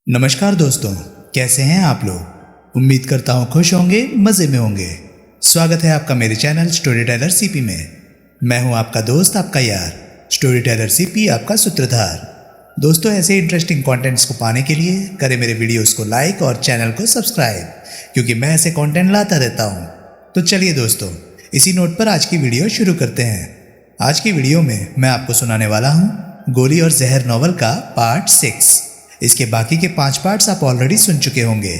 नमस्कार दोस्तों, कैसे हैं आप लोग। उम्मीद करता हूँ खुश होंगे, मज़े में होंगे। स्वागत है आपका मेरे चैनल स्टोरी टेलर सीपी में। मैं हूँ आपका दोस्त, आपका यार, स्टोरी टेलर सीपी, आपका सूत्रधार। दोस्तों, ऐसे इंटरेस्टिंग कंटेंट्स को पाने के लिए करें मेरे वीडियोस को लाइक और चैनल को सब्सक्राइब, क्योंकि मैं ऐसे कंटेंट लाता रहता हूँ। तो चलिए दोस्तों, इसी नोट पर आज की वीडियो शुरू करते हैं। आज की वीडियो में मैं आपको सुनाने वाला हूँ गोली और जहर नॉवल का पार्ट 6। इसके बाकी के 5 पार्ट्स आप ऑलरेडी सुन चुके होंगे,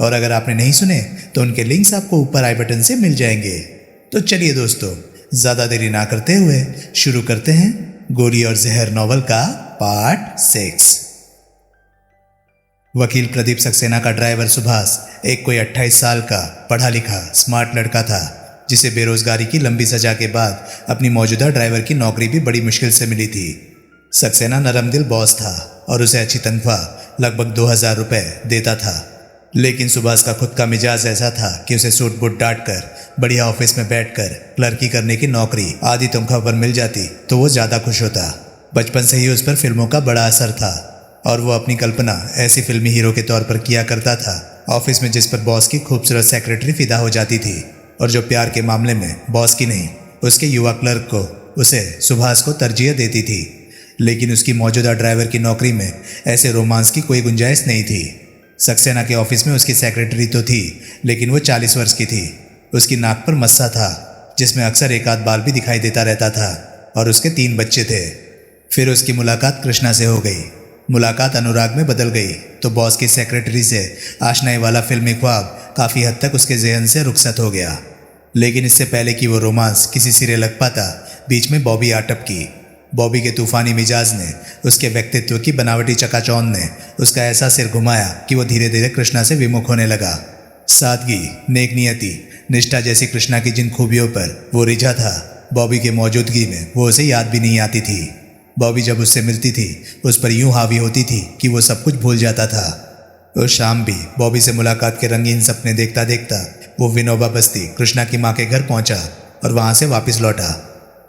और अगर आपने नहीं सुने तो उनके लिंक्स आपको ऊपर आई बटन से मिल जाएंगे। तो चलिए दोस्तों, ज़्यादा देरी ना करते हुए शुरू करते हैं गोली और जहर नॉवल का पार्ट 6। वकील प्रदीप सक्सेना का ड्राइवर सुभाष एक कोई 28 साल का पढ़ा लिखा स्मार्ट लड़का था, जिसे बेरोजगारी की लंबी सजा के बाद अपनी मौजूदा ड्राइवर की नौकरी भी बड़ी मुश्किल से मिली थी। सक्सेना नरम दिल बॉस था और उसे अच्छी तनख्वाह लगभग 2000 रुपये देता था, लेकिन सुभाष का खुद का मिजाज ऐसा था कि उसे सूट बूट डांट कर बढ़िया ऑफिस में बैठकर क्लर्की करने की नौकरी आधी तनख्वाह पर मिल जाती तो वो ज़्यादा खुश होता। बचपन से ही उस पर फिल्मों का बड़ा असर था और वो अपनी कल्पना ऐसी फिल्मी हीरो के तौर पर किया करता था, ऑफिस में जिस पर बॉस की खूबसूरत सेक्रेटरी फिदा हो जाती थी, और जो प्यार के मामले में बॉस की नहीं उसके युवा क्लर्क को, उसे सुभाष को तरजीह देती थी। लेकिन उसकी मौजूदा ड्राइवर की नौकरी में ऐसे रोमांस की कोई गुंजाइश नहीं थी। सक्सेना के ऑफिस में उसकी सेक्रेटरी तो थी, लेकिन वो 40 वर्ष की थी। उसकी नाक पर मस्सा था, जिसमें अक्सर एक आध बाल भी दिखाई देता रहता था, और उसके 3 बच्चे थे। फिर उसकी मुलाकात कृष्णा से हो गई। मुलाकात अनुराग में बदल गई तो बॉस की सेक्रेटरी से आशनाई वाला फिल्मी ख्वाब काफ़ी हद तक उसके जहन से रुखसत हो गया। लेकिन इससे पहले कि वो रोमांस किसी सिरे लग पाता, बीच में बॉबी आ टपकी। बॉबी के तूफानी मिजाज ने, उसके व्यक्तित्व की बनावटी चकाचौंध ने उसका ऐसा सिर घुमाया कि वो धीरे धीरे कृष्णा से विमुख होने लगा। सादगी, नेक नियति, निष्ठा जैसी कृष्णा की जिन खूबियों पर वो रिझा था, बॉबी के मौजूदगी में वो उसे याद भी नहीं आती थी। बॉबी जब उससे मिलती थी उस पर यूं हावी होती थी कि वो सब कुछ भूल जाता था। उस शाम भी बॉबी से मुलाकात के रंगीन सपने देखता देखता वो विनोबा बस्ती कृष्णा की माँ के घर पहुंचा और वहां से वापस लौटा।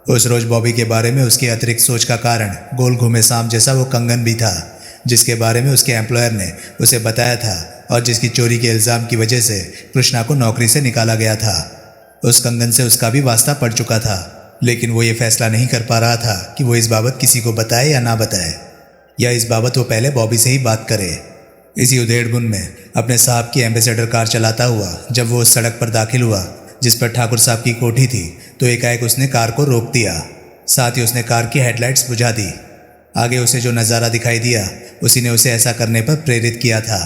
उस रोज बॉबी के बारे में उसकी अतिरिक्त सोच का कारण गोल घूमे सांप जैसा वो कंगन भी था, जिसके बारे में उसके एम्प्लॉयर ने उसे बताया था और जिसकी चोरी के इल्ज़ाम की वजह से कृष्णा को नौकरी से निकाला गया था। उस कंगन से उसका भी वास्ता पड़ चुका था, लेकिन वो ये फैसला नहीं कर पा रहा था कि वो इस बाबत किसी को बताए या ना बताए, या इस बाबत वो पहले बॉबी से ही बात करे। इसी उधेड़-बुन में अपने साहब की एम्बेसडर कार चलाता हुआ जब वो उस सड़क पर दाखिल हुआ जिस पर ठाकुर साहब की कोठी थी, तो एकाएक उसने कार को रोक दिया। साथ ही उसने कार की हेडलाइट्स बुझा दी। आगे उसे जो नज़ारा दिखाई दिया उसी ने उसे ऐसा करने पर प्रेरित किया था।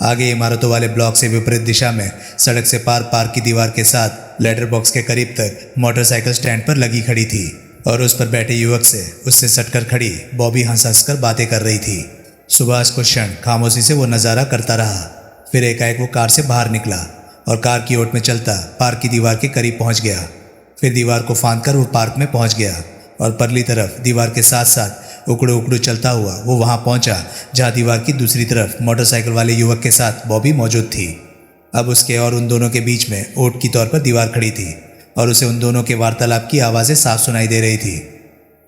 आगे इमारतों वाले ब्लॉक से विपरीत दिशा में सड़क से पार पार्क की दीवार के साथ लेटर बॉक्स के करीब तक मोटरसाइकिल स्टैंड पर लगी खड़ी थी, और उस पर बैठे युवक से उससे सटकर खड़ी बॉबी हंस हंस कर बातें कर रही थी। सुभाष कुछ क्षण खामोशी से वो नज़ारा करता रहा। फिर एकाएक वो कार से बाहर निकला और कार की ओट में चलता पार्क की दीवार के करीब पहुंच गया। फिर दीवार को फांदकर वो पार्क में पहुंच गया और परली तरफ दीवार के साथ साथ उकड़ू उकड़ू चलता हुआ वो वहां पहुंचा जहां दीवार की दूसरी तरफ मोटरसाइकिल वाले युवक के साथ बॉबी मौजूद थी। अब उसके और उन दोनों के बीच में ओट की तौर पर दीवार खड़ी थी और उसे उन दोनों के वार्तालाप की आवाज़ें साफ सुनाई दे रही थी।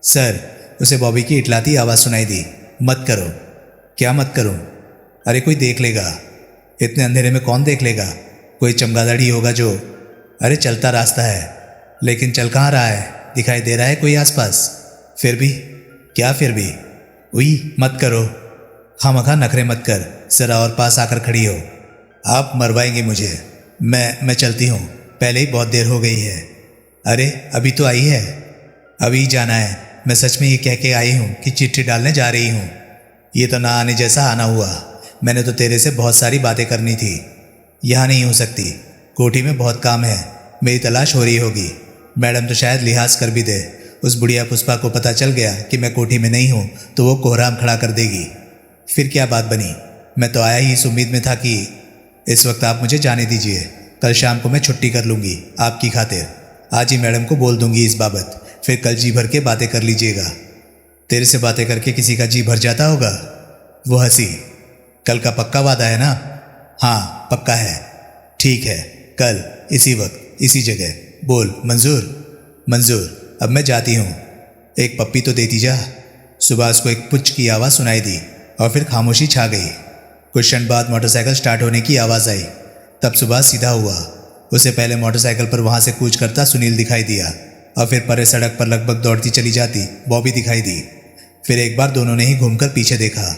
सर, उसे बॉबी की इटलाती आवाज़ सुनाई दी। मत करो। क्या मत करूं? अरे कोई देख लेगा। इतने अंधेरे में कौन देख लेगा? कोई चमगादड़ होगा जो। अरे चलता रास्ता है, लेकिन चल कहाँ रहा है? दिखाई दे रहा है कोई आसपास? फिर भी? क्या फिर भी? उई, मत करो। खामखा नखरे मत कर, जरा और पास आकर खड़ी हो। आप मरवाएंगे मुझे। मैं चलती हूँ, पहले ही बहुत देर हो गई है। अरे अभी तो आई है। अभी जाना है। मैं सच में ये कह के आई हूँ कि चिट्ठी डालने जा रही हूँ। ये तो ना आने जैसा आना हुआ। मैंने तो तेरे से बहुत सारी बातें करनी थी। यहाँ नहीं हो सकती, कोठी में बहुत काम है। मेरी तलाश हो रही होगी। मैडम तो शायद लिहाज कर भी दे। उस बुढ़िया पुष्पा को पता चल गया कि मैं कोठी में नहीं हूँ तो वो कोहराम खड़ा कर देगी। फिर क्या बात बनी? मैं तो आया ही इस उम्मीद में था कि इस वक्त आप मुझे जाने दीजिए। कल शाम को मैं छुट्टी कर लूँगी आपकी खातिर। आज ही मैडम को बोल दूँगी इस बाबत। फिर कल जी भर के बातें कर लीजिएगा। तेरे से बातें करके किसी का जी भर जाता होगा? वो हंसी। कल का पक्का वादा है ना? हाँ पक्का है। ठीक है, कल इसी वक्त इसी जगह। बोल, मंजूर? मंजूर। अब मैं जाती हूँ। एक पप्पी तो देती जा। सुभाष को एक पुच्छ की आवाज़ सुनाई दी और फिर खामोशी छा गई। कुछ क्षण बाद मोटरसाइकिल स्टार्ट होने की आवाज़ आई। तब सुभाष सीधा हुआ। उसे पहले मोटरसाइकिल पर वहाँ से कूच करता सुनील दिखाई दिया और फिर परे सड़क पर लगभग दौड़ती चली जाती बॉबी दिखाई दी। फिर एक बार दोनों ने ही घूमकर पीछे देखा।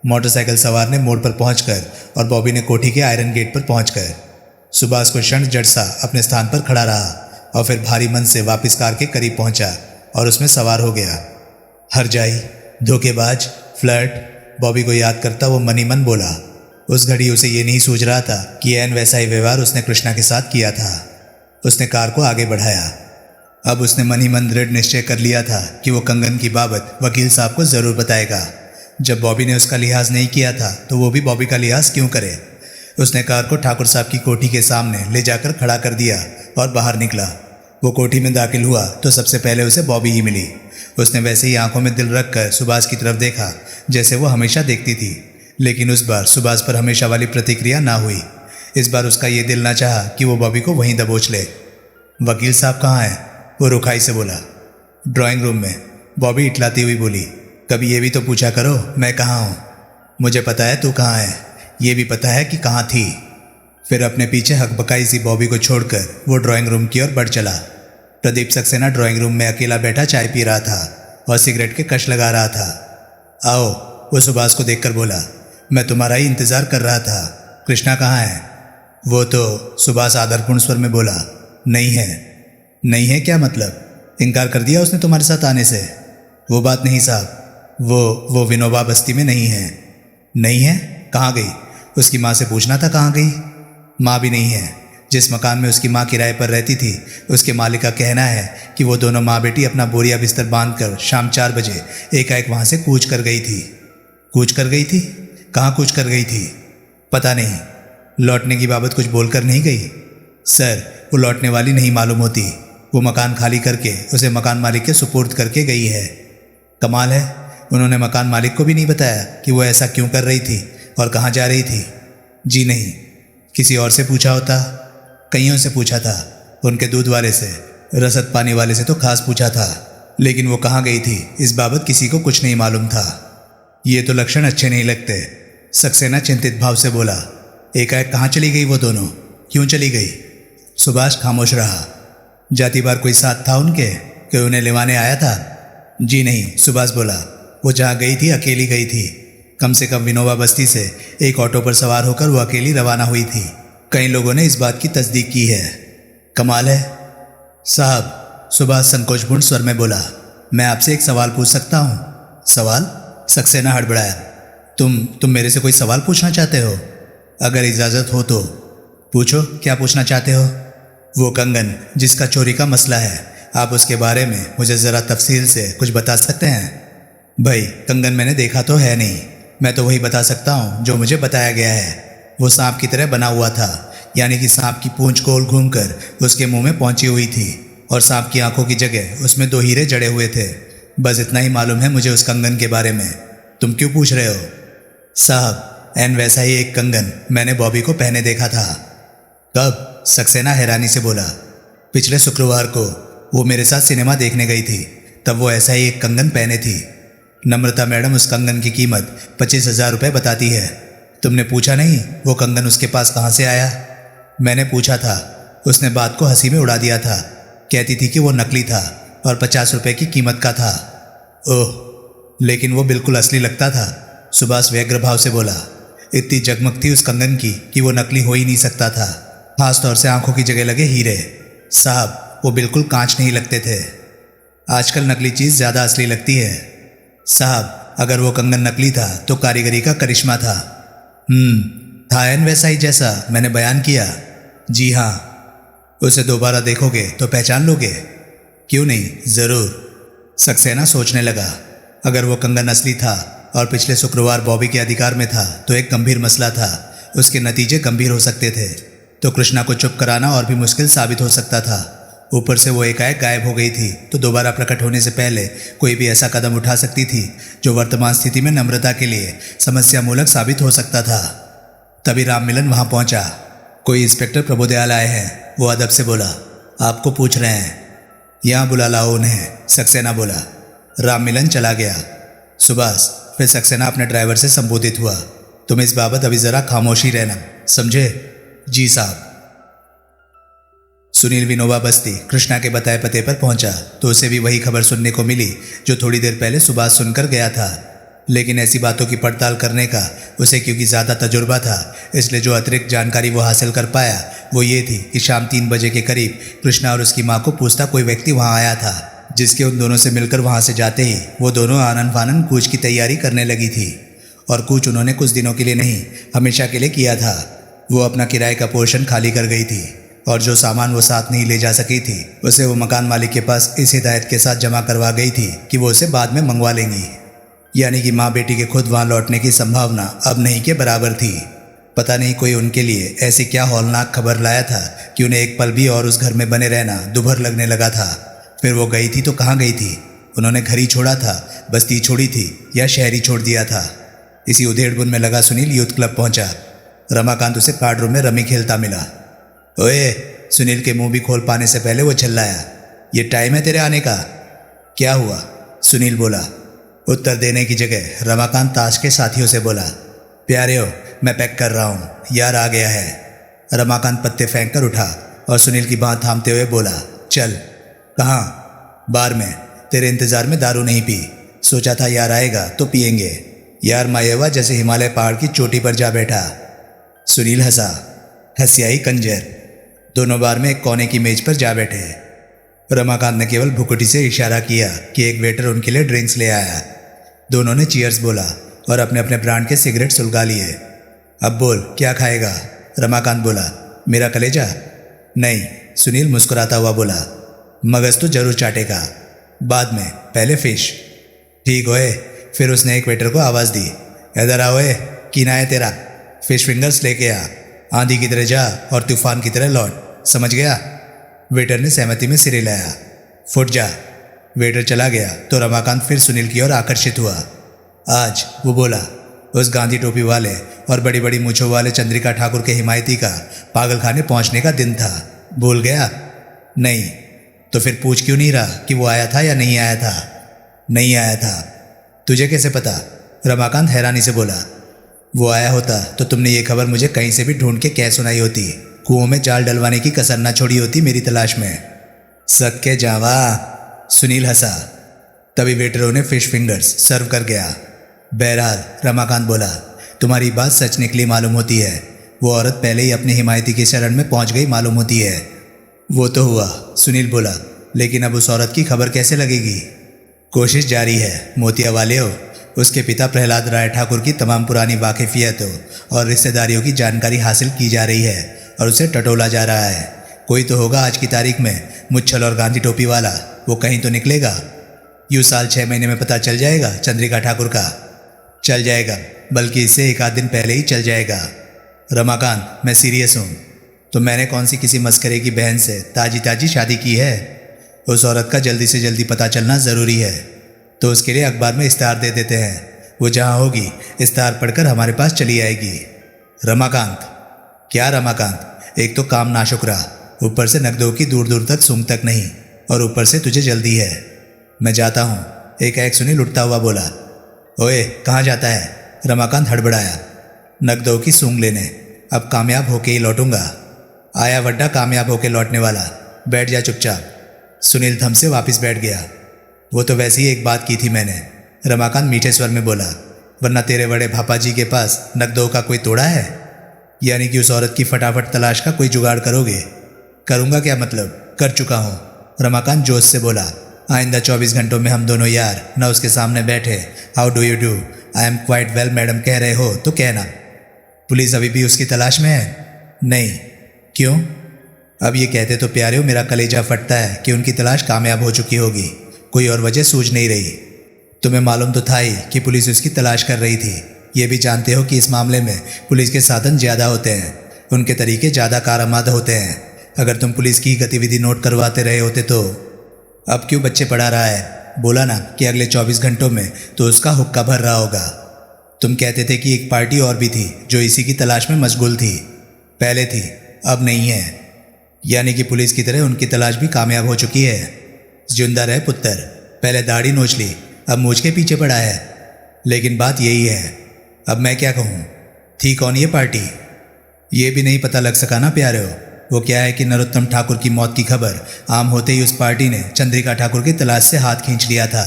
मोटरसाइकिल सवार ने मोड़ पर पहुंचकर और बॉबी ने कोठी के आयरन गेट पर पहुंचकर। सुभाष कुछ क्षण जड़ सा अपने स्थान पर खड़ा रहा और फिर भारी मन से वापस कार के करीब पहुंचा और उसमें सवार हो गया। हरजाई, धोखेबाज, फ्लर्ट, बॉबी को याद करता वो मन ही मन बोला। उस घड़ी उसे ये नहीं सूझ रहा था कि ऐन वैसा ही व्यवहार उसने कृष्णा के साथ किया था। उसने कार को आगे बढ़ाया। अब उसने मन ही मन दृढ़ निश्चय कर लिया था कि वो कंगन की बाबत वकील साहब को ज़रूर बताएगा। जब बॉबी ने उसका लिहाज नहीं किया था तो वो भी बॉबी का लिहाज क्यों करे। उसने कार को ठाकुर साहब की कोठी के सामने ले जाकर खड़ा कर दिया और बाहर निकला। वो कोठी में दाखिल हुआ तो सबसे पहले उसे बॉबी ही मिली। उसने वैसे ही आंखों में दिल रखकर सुभाष की तरफ देखा जैसे वो हमेशा देखती थी, लेकिन उस बार सुभाष पर हमेशा वाली प्रतिक्रिया ना हुई। इस बार उसका ये दिल ना चाहा कि वो बॉबी को वहीं दबोच ले। वकील साहब कहाँ हैं? वो रुखाई से बोला। ड्राइंग रूम में, बॉबी इटलाती हुई बोली। कभी ये भी तो पूछा करो मैं कहाँ हूँ। मुझे पता है तू कहाँ है, ये भी पता है कि कहाँ थी। फिर अपने पीछे हकबकाई सी बॉबी को छोड़कर वो ड्राइंग रूम की ओर बढ़ चला। प्रदीप सक्सेना ड्राइंग रूम में अकेला बैठा चाय पी रहा था और सिगरेट के कश लगा रहा था। आओ, वो सुभाष को देखकर बोला। मैं तुम्हारा ही इंतज़ार कर रहा था। कृष्णा कहाँ है? वो तो, सुभाष आदरपूर्ण स्वर में बोला। नहीं है। नहीं है क्या मतलब? इनकार कर दिया उसने तुम्हारे साथ आने से? वो बात नहीं साहब, वो विनोबा बस्ती में नहीं है। नहीं है? कहाँ गई? उसकी माँ से पूछना था कहाँ गई। माँ भी नहीं है। जिस मकान में उसकी माँ किराए पर रहती थी उसके मालिक का कहना है कि वो दोनों माँ बेटी अपना बोरिया बिस्तर बांधकर शाम 4 बजे एकाएक वहाँ से कूच कर गई थी। कूच कर गई थी? कहाँ कूच कर गई थी? पता नहीं। लौटने की बाबत कुछ बोलकर नहीं गई? सर, वो लौटने वाली नहीं मालूम होती। वो मकान खाली करके उसे मकान मालिक के सुपुर्द करके गई है। कमाल है, उन्होंने मकान मालिक को भी नहीं बताया कि वो ऐसा क्यों कर रही थी और कहाँ जा रही थी? जी नहीं। किसी और से पूछा होता? कईयों से पूछा था, उनके दूध वाले से, रसद पानी वाले से तो खास पूछा था, लेकिन वो कहाँ गई थी इस बाबत किसी को कुछ नहीं मालूम था। ये तो लक्षण अच्छे नहीं लगते, सक्सेना चिंतित भाव से बोला। एकाएक कहाँ चली गई वो दोनों? क्यों चली गई? सुभाष खामोश रहा। जाती बार कोई साथ था उनके? कोई उन्हें लेवाने आया था? जी नहीं, सुभाष बोला। वो जहाँ गई थी अकेली गई थी। कम से कम विनोबा बस्ती से एक ऑटो पर सवार होकर वो अकेली रवाना हुई थी। कई लोगों ने इस बात की तस्दीक की है। कमाल है साहब, सुभाष संकोचपूर्ण स्वर में बोला। मैं आपसे एक सवाल पूछ सकता हूँ? सवाल? सक्सेना हड़बड़ाया। तुम मेरे से कोई सवाल पूछना चाहते हो? अगर इजाज़त हो तो पूछो, क्या पूछना चाहते हो? वो कंगन जिसका चोरी का मसला है, आप उसके बारे में मुझे ज़रा तफसील से कुछ बता सकते हैं? भाई, कंगन मैंने देखा तो है नहीं, मैं तो वही बता सकता हूँ जो मुझे बताया गया है। वो सांप की तरह बना हुआ था, यानी कि सांप की पूंछ गोल घूमकर उसके मुंह में पहुंची हुई थी और सांप की आंखों की जगह उसमें 2 हीरे जड़े हुए थे। बस इतना ही मालूम है मुझे उस कंगन के बारे में। तुम क्यों पूछ रहे हो? साहब, एन वैसा ही एक कंगन मैंने बॉबी को पहने देखा था। कब? सक्सेना हैरानी से बोला। पिछले शुक्रवार को वो मेरे साथ सिनेमा देखने गई थी, तब वो ऐसा ही एक कंगन पहने थी। नम्रता मैडम उस कंगन की कीमत 25,000 रुपये बताती है। तुमने पूछा नहीं वो कंगन उसके पास कहाँ से आया? मैंने पूछा था, उसने बात को हंसी में उड़ा दिया था। कहती थी कि वो नकली था और 50 रुपये की कीमत का था। ओह, लेकिन वो बिल्कुल असली लगता था, सुभाष व्यग्र भाव से बोला। इतनी जगमग थी उस कंगन की कि वो नकली हो ही नहीं सकता था, खास तौर से आंखों की जगह लगे हीरे। साहब, वो बिल्कुल कांच नहीं लगते थे। आजकल नकली चीज़ ज़्यादा असली लगती है। साहब, अगर वो कंगन नकली था तो कारीगरी का करिश्मा था। था एन वैसा ही जैसा मैंने बयान किया? जी हाँ। उसे दोबारा देखोगे तो पहचान लोगे? क्यों नहीं, ज़रूर। सक्सेना सोचने लगा। अगर वो कंगन असली था और पिछले शुक्रवार बॉबी के अधिकार में था तो एक गंभीर मसला था, उसके नतीजे गंभीर हो सकते थे। तो कृष्णा को चुप कराना और भी मुश्किल साबित हो सकता था। ऊपर से वो एकाएक गायब हो गई थी तो दोबारा प्रकट होने से पहले कोई भी ऐसा कदम उठा सकती थी जो वर्तमान स्थिति में नम्रता के लिए समस्या मूलक साबित हो सकता था। तभी राममिलन वहाँ पहुँचा। कोई इंस्पेक्टर प्रभुदयाल आए हैं, वो अदब से बोला। आपको पूछ रहे हैं। यहाँ बुला लाओ उन्हें, सक्सेना बोला। राममिलन चला गया। सुभाष, फिर सक्सेना अपने ड्राइवर से संबोधित हुआ। तुम इस बाबत अभी ज़रा खामोशी रहना, समझे? जी साहब। सुनील विनोबा बस्ती कृष्णा के बताए पते पर पहुंचा तो उसे भी वही खबर सुनने को मिली जो थोड़ी देर पहले सुभाष सुनकर गया था। लेकिन ऐसी बातों की पड़ताल करने का उसे क्योंकि ज़्यादा तजुर्बा था, इसलिए जो अतिरिक्त जानकारी वो हासिल कर पाया वो ये थी कि शाम 3 बजे के करीब कृष्णा और उसकी माँ को पूछता कोई व्यक्ति वहाँ आया था, जिसके उन दोनों से मिलकर वहाँ से जाते ही वो दोनों आनन फानन कूच की तैयारी करने लगी थी। और कूच उन्होंने कुछ दिनों के लिए नहीं, हमेशा के लिए किया था। वो अपना किराए का पोर्शन खाली कर गई थी और जो सामान वो साथ नहीं ले जा सकी थी उसे वो मकान मालिक के पास इस हिदायत के साथ जमा करवा गई थी कि वो उसे बाद में मंगवा लेंगी। यानी कि माँ बेटी के खुद वहाँ लौटने की संभावना अब नहीं के बराबर थी। पता नहीं कोई उनके लिए ऐसी क्या हौलनाक खबर लाया था कि उन्हें एक पल भी और उस घर में बने रहना दुभर लगने लगा था। फिर वो गई थी तो कहाँ गई थी? उन्होंने घर ही छोड़ा था, बस्ती छोड़ी थी या शहर ही छोड़ दिया था? इसी उधेड़बुन में लगा सुनील यूथ क्लब पहुंचा। रमाकांत उसे कार्ड रूम में रमी खेलता मिला। ओए, सुनील के मुंह भी खोल पाने से पहले वो चिल्लाया, ये टाइम है तेरे आने का? क्या हुआ? सुनील बोला। उत्तर देने की जगह रमाकांत ताश के साथियों से बोला, प्यारे हो, मैं पैक कर रहा हूँ, यार आ गया है। रमाकांत पत्ते फेंक कर उठा और सुनील की बात थामते हुए बोला, चल। कहाँ? बार में, तेरे इंतज़ार में दारू नहीं पी, सोचा था यार आएगा तो पियेंगे। यार मायेवा जैसे हिमालय पहाड़ की चोटी पर जा बैठा। सुनील हंसा, हंसियाई कंजर। दोनों बार में एक कोने की मेज पर जा बैठे। रमाकांत ने केवल भुकुटी से इशारा किया कि एक वेटर उनके लिए ड्रिंक्स ले आया। दोनों ने चीयर्स बोला और अपने अपने ब्रांड के सिगरेट सुलगा लिए। अब बोल, क्या खाएगा? रमाकांत बोला, मेरा कलेजा? नहीं, सुनील मुस्कुराता हुआ बोला, मगज तो जरूर चाटेगा, बाद में, पहले फिश। ठीक होए। फिर उसने एक वेटर को आवाज़ दी, इधर आओ, कीना है तेरा, फिश फिंगर्स लेके आ, आंधी की तरह जा और तूफान की तरह लौट, समझ गया? वेटर ने सहमति में सिर हिलाया। फुट जा। वेटर चला गया तो रमाकांत फिर सुनील की ओर आकर्षित हुआ। आज, वो बोला, उस गांधी टोपी वाले और बड़ी बड़ी मूंछों वाले चंद्रिका ठाकुर के हिमायती का पागलखाने पहुंचने का दिन था। भूल गया? नहीं। तो फिर पूछ क्यों नहीं रहा कि वो आया था या नहीं आया था? नहीं आया था। तुझे कैसे पता? रमाकांत हैरानी से बोला। वो आया होता तो तुमने ये खबर मुझे कहीं से भी ढूंढ के क्या सुनाई होती? कुओं में जाल डलवाने की कसर न छोड़ी होती मेरी तलाश में। सक के जावा। सुनील हंसा। तभी वेटर उन्हें फिश फिंगर्स सर्व कर गया। बहरहाल, रमाकांत बोला, तुम्हारी बात सच निकली मालूम होती है। वो औरत पहले ही अपने हिमायती के शरण में पहुंच गई मालूम होती है। वो तो हुआ, सुनील बोला, लेकिन अब उस औरत की खबर कैसे लगेगी? कोशिश जारी है, मोतिया वाले हो। उसके पिता प्रहलाद राय ठाकुर की तमाम पुरानी वाकिफियतों और रिश्तेदारियों की जानकारी हासिल की जा रही है और उसे टटोला जा रहा है। कोई तो होगा आज की तारीख में मुच्छल और गांधी टोपी वाला, वो कहीं तो निकलेगा। यूँ साल 6 महीने में पता चल जाएगा चंद्रिका ठाकुर का। चल जाएगा, बल्कि इससे एक आध दिन पहले ही चल जाएगा। रमाकांत, मैं सीरियस हूँ। तो मैंने कौन सी किसी मस्करे की बहन से ताजी ताजी शादी की है? उस औरत का जल्दी से जल्दी पता चलना ज़रूरी है, तो उसके लिए अखबार में इश्तहार दे देते हैं। वो जहाँ होगी इश्तहार पढ़कर हमारे पास चली आएगी। रमाकांत। क्या रमाकांत? एक तो काम नाशुक्रा, ऊपर से नकदों की दूर दूर तक सूंघ तक नहीं, और ऊपर से तुझे जल्दी है। मैं जाता हूँ, एक सुनील उठता हुआ बोला। ओए, कहाँ जाता है? रमाकांत हड़बड़ाया। नकदों की सूंघ लेने। अब कामयाब होके ही लौटूंगा। आया वड्डा कामयाब होके लौटने वाला, बैठ जा चुपचाप। सुनील थम से वापस बैठ गया। वो तो वैसे ही एक बात की थी मैंने, रमाकांत मीठे स्वर में बोला, वरना तेरे बड़े भापा जी के पास नकदों का कोई तोड़ा है? यानी कि उस औरत की फटाफट तलाश का कोई जुगाड़ करोगे? करूँगा क्या मतलब? कर चुका हूँ, रमाकांत जोश से बोला। आइंदा 24 घंटों में हम दोनों यार न उसके सामने बैठे। How do you do, I am quite well madam कह रहे हो तो कहना। पुलिस अभी भी उसकी तलाश में है? नहीं। क्यों? अब ये कहते तो प्यारे हो मेरा कलेजा फटता है कि उनकी तलाश कामयाब हो चुकी होगी, कोई और वजह सूझ नहीं रही। तुम्हें मालूम तो था ही कि पुलिस उसकी तलाश कर रही थी। ये भी जानते हो कि इस मामले में पुलिस के साधन ज़्यादा होते हैं, उनके तरीके ज़्यादा कारआमद होते हैं। अगर तुम पुलिस की गतिविधि नोट करवाते रहे होते तो। अब क्यों बच्चे पढ़ा रहा है? बोला ना कि अगले 24 घंटों में तो उसका हुक्का भर रहा होगा। तुम कहते थे कि एक पार्टी और भी थी जो इसी की तलाश में मशगूल थी। पहले थी, अब नहीं है। यानी कि पुलिस की तरह उनकी तलाश भी कामयाब हो चुकी है। जिंदा रहे पुत्र, पहले दाढ़ी नोच ली, अब मूछ के पीछे पड़ा है। लेकिन बात यही है, अब मैं क्या कहूँ? थी कौन ये पार्टी? ये भी नहीं पता लग सका ना प्यारे हो। वो क्या है कि नरोत्तम ठाकुर की मौत की खबर आम होते ही उस पार्टी ने चंद्रिका ठाकुर की तलाश से हाथ खींच लिया था।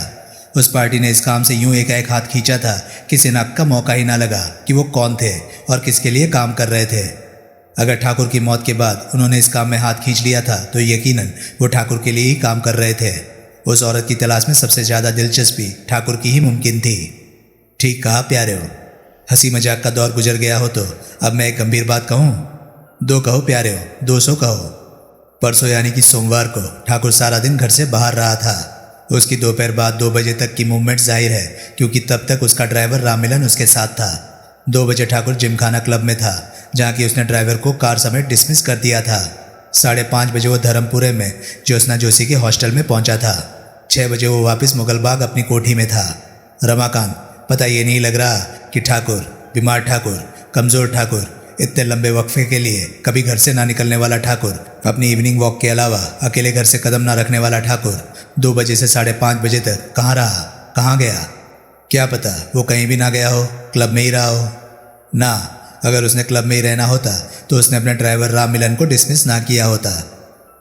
उस पार्टी ने इस काम से यूं एक हाथ खींचा था कि सिनाक का मौका ही ना लगा कि वो कौन थे और किसके लिए काम कर रहे थे। अगर ठाकुर की मौत के बाद उन्होंने इस काम में हाथ खींच लिया था तो यकीनन वो ठाकुर के लिए ही काम कर रहे थे। उस औरत की तलाश में सबसे ज़्यादा दिलचस्पी ठाकुर की ही मुमकिन थी। ठीक कहा प्यारे हो। हंसी मजाक का दौर गुजर गया हो तो अब मैं एक गंभीर बात कहूँ? दो कहो प्यारे हो, 200 कहो। परसों यानी कि सोमवार को ठाकुर सारा दिन घर से बाहर रहा था। उसकी दोपहर बाद 2 बजे तक की मूवमेंट जाहिर है क्योंकि तब तक उसका ड्राइवर राममिलन उसके साथ था। 2 बजे ठाकुर जिमखाना क्लब में था जहाँ की उसने ड्राइवर को कार समेत डिसमिस कर दिया था। 5:30 बजे वो धर्मपुरे में ज्योत्सना जोशी के हॉस्टल में पहुंचा था। 6 बजे वो वापस मुगलबाग अपनी कोठी में था। रमाकांत, पता ये नहीं लग रहा कि ठाकुर, बीमार ठाकुर, कमज़ोर ठाकुर, इतने लंबे वक्फे के लिए कभी घर से ना निकलने वाला ठाकुर, अपनी इवनिंग वॉक के अलावा अकेले घर से कदम ना रखने वाला ठाकुर 2 बजे से 5:30 बजे तक कहाँ रहा, कहाँ गया? क्या पता वो कहीं भी ना गया हो, क्लब में ही रहा हो। ना, अगर उसने क्लब में ही रहना होता तो उसने अपने ड्राइवर राममिलन को डिसमिस ना किया होता।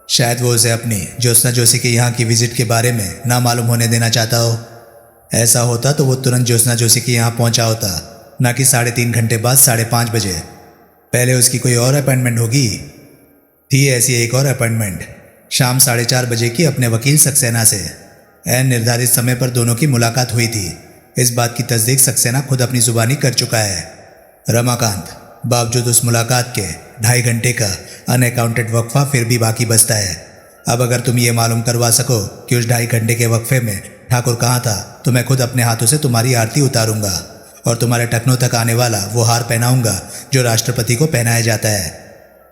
शायद वो उसे अपनी ज्योत्सना जोशी के यहाँ की विजिट के बारे में ना मालूम होने देना चाहता हो। ऐसा होता तो वो तुरंत ज्योत्सना जोशी के यहाँ पहुँचा होता, ना कि 3.5 घंटे बाद 5:30 बजे। पहले उसकी कोई और अपॉइंटमेंट होगी। थी ऐसी एक और अपॉइंटमेंट शाम 4:30 बजे की अपने वकील सक्सेना से। ऐन निर्धारित समय पर दोनों की मुलाकात हुई थी। इस बात की तस्दीक सक्सेना खुद अपनी जुबानी कर चुका है। रमाकांत, बावजूद उस मुलाकात के 2.5 घंटे का अनअकाउंटेड वक्फा फिर भी बाकी बचता है। अब अगर तुम ये मालूम करवा सको कि उस 2.5 घंटे के वक्फे में ठाकुर कहाँ था तो मैं खुद अपने हाथों से तुम्हारी आरती उतारूंगा और तुम्हारे टखनों तक आने वाला वो हार पहनाऊंगा जो राष्ट्रपति को पहनाया जाता है।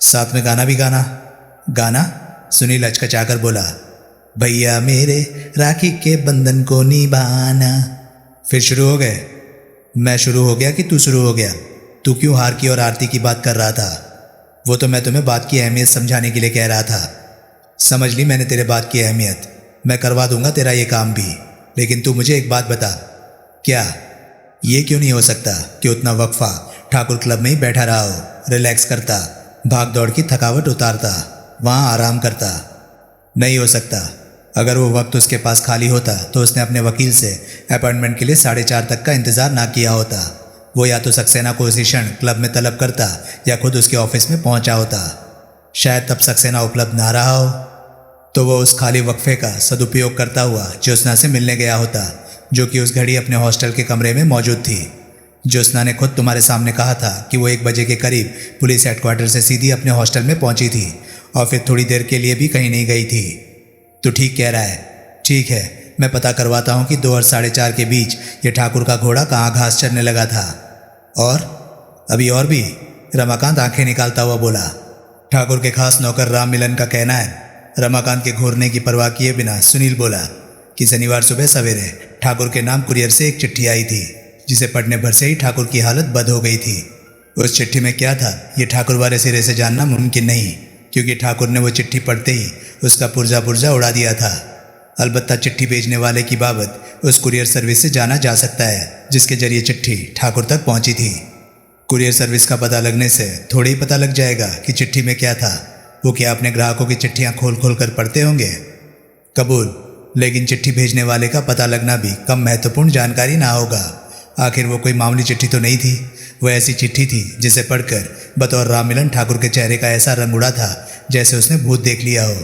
साथ में गाना भी गाना। गाना? सुनील अचकचाकर बोला, भैया मेरे राखी के बंधन को निभाना। फिर शुरू हो गए? मैं शुरू हो गया कि तू शुरू हो गया? तू क्यों हार की और आरती की बात कर रहा था? वो तो मैं तुम्हें बात की अहमियत समझाने के लिए कह रहा था। समझ ली मैंने तेरे बात की अहमियत। मैं करवा दूंगा तेरा ये काम भी, लेकिन तू मुझे एक बात बता। क्या? ये क्यों नहीं हो सकता कि उतना वक्फा ठाकुर क्लब में ही बैठा रहा हो, रिलैक्स करता, भाग दौड़ की थकावट उतारता, वहाँ आराम करता? नहीं हो सकता। अगर वो वक्त उसके पास खाली होता तो उसने अपने वकील से अपॉइंटमेंट के लिए 4:30 तक का इंतज़ार ना किया होता। वो या तो सक्सेना को उसी क्षण क्लब में तलब करता या खुद उसके ऑफिस में पहुंचा होता। शायद तब सक्सेना उपलब्ध ना रहा हो तो वो उस खाली वक्फे का सदुपयोग करता हुआ ज्योत्सना से मिलने गया होता, जो कि उस घड़ी अपने हॉस्टल के कमरे में मौजूद थी। ज्योत्सना ने खुद तुम्हारे सामने कहा था कि वो 1 बजे के करीब पुलिस हेडक्वार्टर से सीधी अपने हॉस्टल में पहुंची थी और फिर थोड़ी देर के लिए भी कहीं नहीं गई थी। तो ठीक कह रहा है। ठीक है, मैं पता करवाता हूँ कि 2 और 4:30 के बीच ये ठाकुर का घोड़ा कहाँ घास चरने लगा था। और अभी और भी? रमाकांत आंखें निकालता हुआ बोला। ठाकुर के खास नौकर राममिलन का कहना है। रमाकांत के घूरने की परवाह किए बिना सुनील बोला कि शनिवार सुबह सवेरे ठाकुर के नाम कुरियर से एक चिट्ठी आई थी, जिसे पढ़ने भर से ही ठाकुर की हालत बद हो गई थी। उस चिट्ठी में क्या था ये ठाकुर वाले सिरे से जानना मुमकिन नहीं, क्योंकि ठाकुर ने वो चिट्ठी पढ़ते ही उसका पुर्जा पुर्जा उड़ा दिया था। अलबत्ता चिट्ठी भेजने वाले की बाबत उस कुरियर सर्विस से जाना जा सकता है जिसके जरिए चिट्ठी ठाकुर तक पहुंची थी। कुरियर सर्विस का पता लगने से थोड़े ही पता लग जाएगा कि चिट्ठी में क्या था। वो क्या अपने ग्राहकों की चिट्ठियां खोल खोल कर पढ़ते होंगे? कबूल, लेकिन चिट्ठी भेजने वाले का पता लगना भी कम महत्वपूर्ण जानकारी ना होगा। आखिर वो कोई मामूली चिट्ठी तो नहीं थी। वो ऐसी चिट्ठी थी जिसे पढ़कर बतौर राममिलन ठाकुर के चेहरे का ऐसा रंग उड़ा था जैसे उसने भूत देख लिया हो।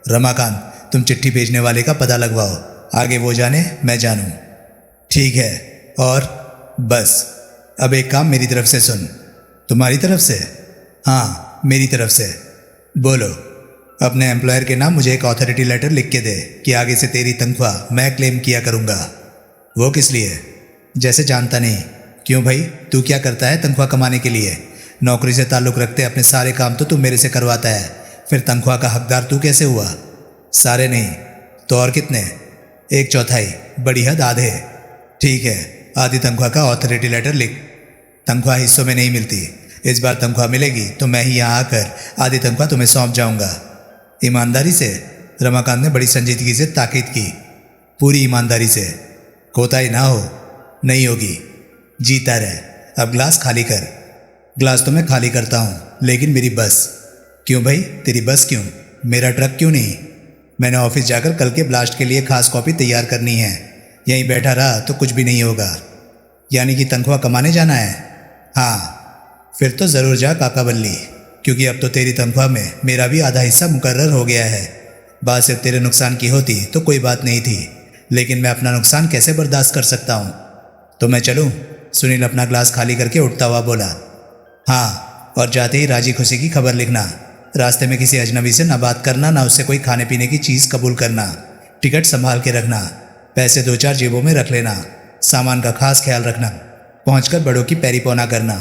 रमाकांत, तुम चिट्ठी भेजने वाले का पता लगवाओ, आगे वो जाने मैं जानूं। ठीक है, और बस अब एक काम मेरी तरफ से सुन। तुम्हारी तरफ से? हाँ, मेरी तरफ से। बोलो। अपने एम्प्लॉयर के नाम मुझे एक अथॉरिटी लेटर लिख के दे कि आगे से तेरी तनख्वाह मैं क्लेम किया करूँगा। वो किस लिए? जैसे जानता नहीं। क्यों भाई, तू क्या करता है तनख्वाह कमाने के लिए? नौकरी से ताल्लुक़ रखते अपने सारे काम तो तू मेरे से करवाता है, फिर तनख्वाह का हकदार तू कैसे हुआ? सारे नहीं तो और कितने? 1/4, बड़ी हद आधे। ठीक है, आधी तनख्वाह का अथॉरिटी लेटर लिख। तनख्वाह हिस्सों में नहीं मिलती। इस बार तनख्वाह मिलेगी तो मैं ही यहाँ आकर आधी तनख्वाह तुम्हें सौंप जाऊँगा। ईमानदारी से? रमाकांत ने बड़ी संजीदगी से ताकीद की। पूरी ईमानदारी से, कोताही ना हो। नहीं होगी। जीता रहे। अब ग्लास खाली कर। ग्लास तो मैं खाली करता हूँ, लेकिन मेरी बस। क्यों भाई, तेरी बस क्यों? मेरा ट्रक क्यों नहीं? मैंने ऑफिस जाकर कल के ब्लास्ट के लिए खास कॉपी तैयार करनी है। यहीं बैठा रहा तो कुछ भी नहीं होगा। यानी कि तनख्वाह कमाने जाना है? हाँ, फिर तो ज़रूर जा काका बल्ली, क्योंकि अब तो तेरी तनख्वाह में मेरा भी आधा हिस्सा मुकर्रर हो गया है। बात सिर्फ तेरे नुकसान की होती तो कोई बात नहीं थी, लेकिन मैं अपना नुकसान कैसे बर्दाश्त कर सकता हूँ? तो मैं चलूँ? सुनील अपना ग्लास खाली करके उठता हुआ बोला। हाँ, और जाते ही राजी खुशी की खबर लिखना। रास्ते में किसी अजनबी से ना बात करना, ना उससे कोई खाने पीने की चीज़ कबूल करना। टिकट संभाल के रखना। पैसे 2-4 जेबों में रख लेना। सामान का खास ख्याल रखना। पहुंचकर बड़ों की पैरी पौना करना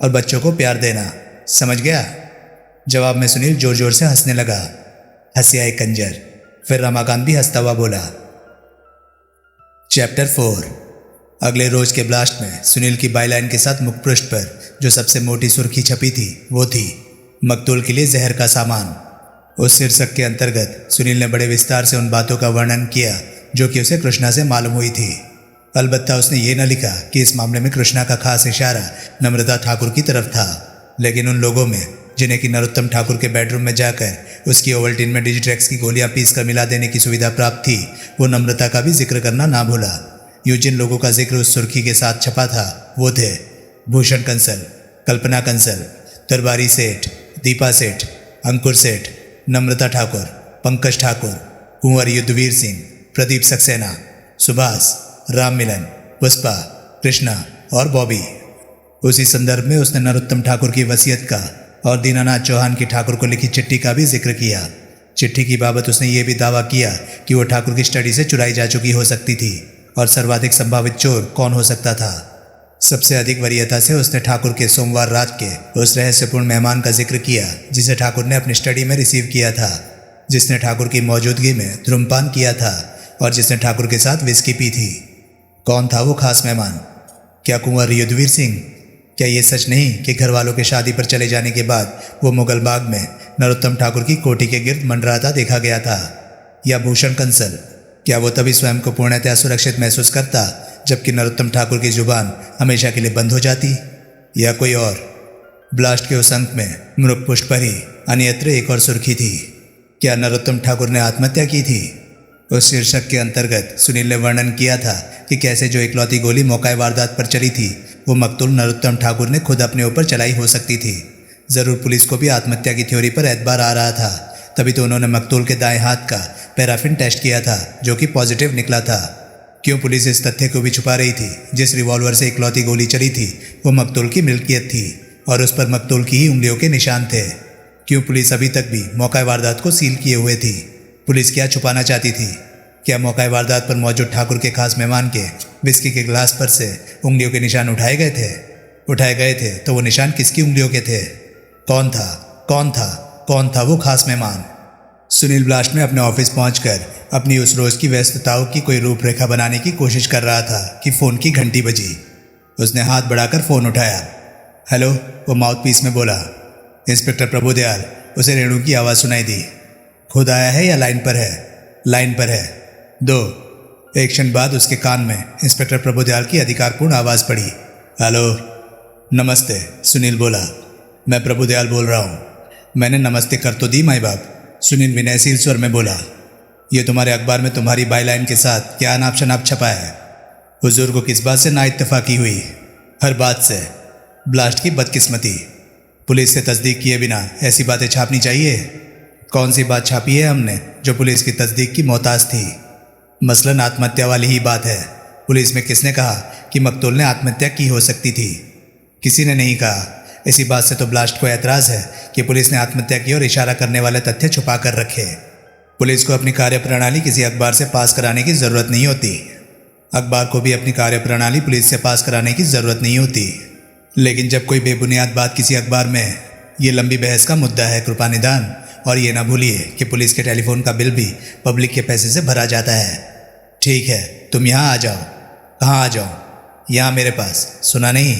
और बच्चों को प्यार देना। समझ गया? जवाब में सुनील जोर जोर से हंसने लगा। हंसिया एक कंजर। फिर रमाकांत भी हंसता हुआ बोला। चैप्टर 4। अगले रोज के ब्लास्ट में सुनील की बाईलाइन के साथ मुखपृष्ठ पर जो सबसे मोटी सुर्खी छपी थी वो थी मकतूल के लिए जहर का सामान। उस शीर्षक के अंतर्गत सुनील ने बड़े विस्तार से उन बातों का वर्णन किया जो कि उसे कृष्णा से मालूम हुई थी। अलबत्ता उसने ये न लिखा कि इस मामले में कृष्णा का खास इशारा नम्रता ठाकुर की तरफ था, लेकिन उन लोगों में जिन्हें कि नरोत्तम ठाकुर के बेडरूम में जाकर उसकी ओवल्टीन में डिजिट्रेक्स की गोलियां पीस कर मिला देने की सुविधा प्राप्त थी, वो नम्रता का भी जिक्र करना ना भूला। यूँ जिन लोगों का जिक्र उस सुर्खी के साथ छपा था वो थे भूषण कंसल, कल्पना कंसल, दरबारी सेठ, दीपा सेठ, अंकुर सेठ, नम्रता ठाकुर, पंकज ठाकुर, कुंवर युद्धवीर सिंह, प्रदीप सक्सेना, सुभाष, राम मिलन, पुष्पा, कृष्णा और बॉबी। उसी संदर्भ में उसने नरोत्तम ठाकुर की वसीयत का और दीनानाथ चौहान की ठाकुर को लिखी चिट्ठी का भी जिक्र किया। चिट्ठी की बाबत उसने ये भी दावा किया कि वो ठाकुर की स्टडी से चुराई जा चुकी हो सकती थी और सर्वाधिक संभावित चोर कौन हो सकता था। सबसे अधिक वरीयता से उसने ठाकुर के सोमवार रात के उस रहस्यपूर्ण मेहमान का जिक्र किया जिसे ठाकुर ने अपनी स्टडी में रिसीव किया था, जिसने ठाकुर की मौजूदगी में धूम्रपान किया था और जिसने ठाकुर के साथ विस्की पी थी। कौन था वो खास मेहमान? क्या कुंवर युद्धवीर सिंह? क्या ये सच नहीं कि घर वालों के शादी पर चले जाने के बाद वो मुगल बाग में नरोत्तम ठाकुर की कोठी के गिर्द मंडराता देखा गया था? या भूषण कंसल, क्या वो तभी स्वयं को पूर्णतः सुरक्षित महसूस करता जबकि नरोत्तम ठाकुर की जुबान हमेशा के लिए बंद हो जाती? या कोई और? ब्लास्ट के उस अंक में मृगपुष्प पर ही अन्यत्र एक और सुर्खी थी। क्या नरोत्तम ठाकुर ने आत्महत्या की थी? उस शीर्षक के अंतर्गत सुनील ने वर्णन किया था कि कैसे जो इकलौती गोली मौका वारदात पर चली थी वो मकतूल नरोत्तम ठाकुर ने खुद अपने ऊपर चलाई हो सकती थी। ज़रूर पुलिस को भी आत्महत्या की थ्योरी पर एतबार आ रहा था, तभी तो उन्होंने मकतूल के दाएं हाथ का पैराफिन टेस्ट किया था जो कि पॉजिटिव निकला था। क्यों पुलिस इस तथ्य को भी छुपा रही थी? जिस रिवॉल्वर से इकलौती गोली चली थी वो मकतूल की मिल्कियत थी और उस पर मकतूल की ही उंगलियों के निशान थे। क्यों पुलिस अभी तक भी मौका वारदात को सील किए हुए थी? पुलिस क्या छुपाना चाहती थी? क्या मौका वारदात पर मौजूद ठाकुर के खास मेहमान के विस्की के गिलास पर से उंगलियों के निशान उठाए गए थे? उठाए गए थे तो वो निशान किसकी उंगलियों के थे? कौन था? कौन था? कौन था वो खास मेहमान? सुनील ब्लास्ट में अपने ऑफिस पहुंचकर अपनी उस रोज की व्यस्तताओं की कोई रूपरेखा बनाने की कोशिश कर रहा था कि फ़ोन की घंटी बजी। उसने हाथ बढ़ाकर फ़ोन उठाया। हेलो, वो माउथ पीस में बोला। इंस्पेक्टर प्रभुदयाल। उसे रेणु की आवाज़ सुनाई दी। खुद आया है या लाइन पर है? लाइन पर है। 2। एक क्षण बाद उसके कान में इंस्पेक्टर प्रभुदयाल की अधिकारपूर्ण आवाज़ पड़ी। हेलो। नमस्ते, सुनील बोला। मैं प्रभुदयाल बोल रहा हूँ। मैंने नमस्ते कर तो दी माई बाप, सुनील विनयशील स्वर में बोला। ये तुम्हारे अखबार में तुम्हारी बाईलाइन के साथ क्या अनाप शनाप छपा है? हुजूर को किस बात से ना इत्तेफाकी हुई? हर बात से। ब्लास्ट की बदकिस्मती। पुलिस से तस्दीक किए बिना ऐसी बातें छापनी चाहिए? कौन सी बात छापी है हमने जो पुलिस की तस्दीक की मोहताज थी? मसलन आत्महत्या वाली ही बात है। पुलिस में किसने कहा कि मकतूल ने आत्महत्या की हो सकती थी? किसी ने नहीं कहा। इसी बात से तो ब्लास्ट को एतराज़ है कि पुलिस ने आत्महत्या की और इशारा करने वाले तथ्य छुपा कर रखे। पुलिस को अपनी कार्यप्रणाली किसी अखबार से पास कराने की ज़रूरत नहीं होती। अखबार को भी अपनी कार्यप्रणाली पुलिस से पास कराने की ज़रूरत नहीं होती। लेकिन जब कोई बेबुनियाद बात किसी अखबार में है, ये लंबी बहस का मुद्दा है कृपा निदान। और ये ना भूलिए कि पुलिस के टेलीफोन का बिल भी पब्लिक के पैसे से भरा जाता है। ठीक है, तुम यहाँ आ जाओ। कहाँ आ जाओ? यहाँ मेरे पास। सुना नहीं?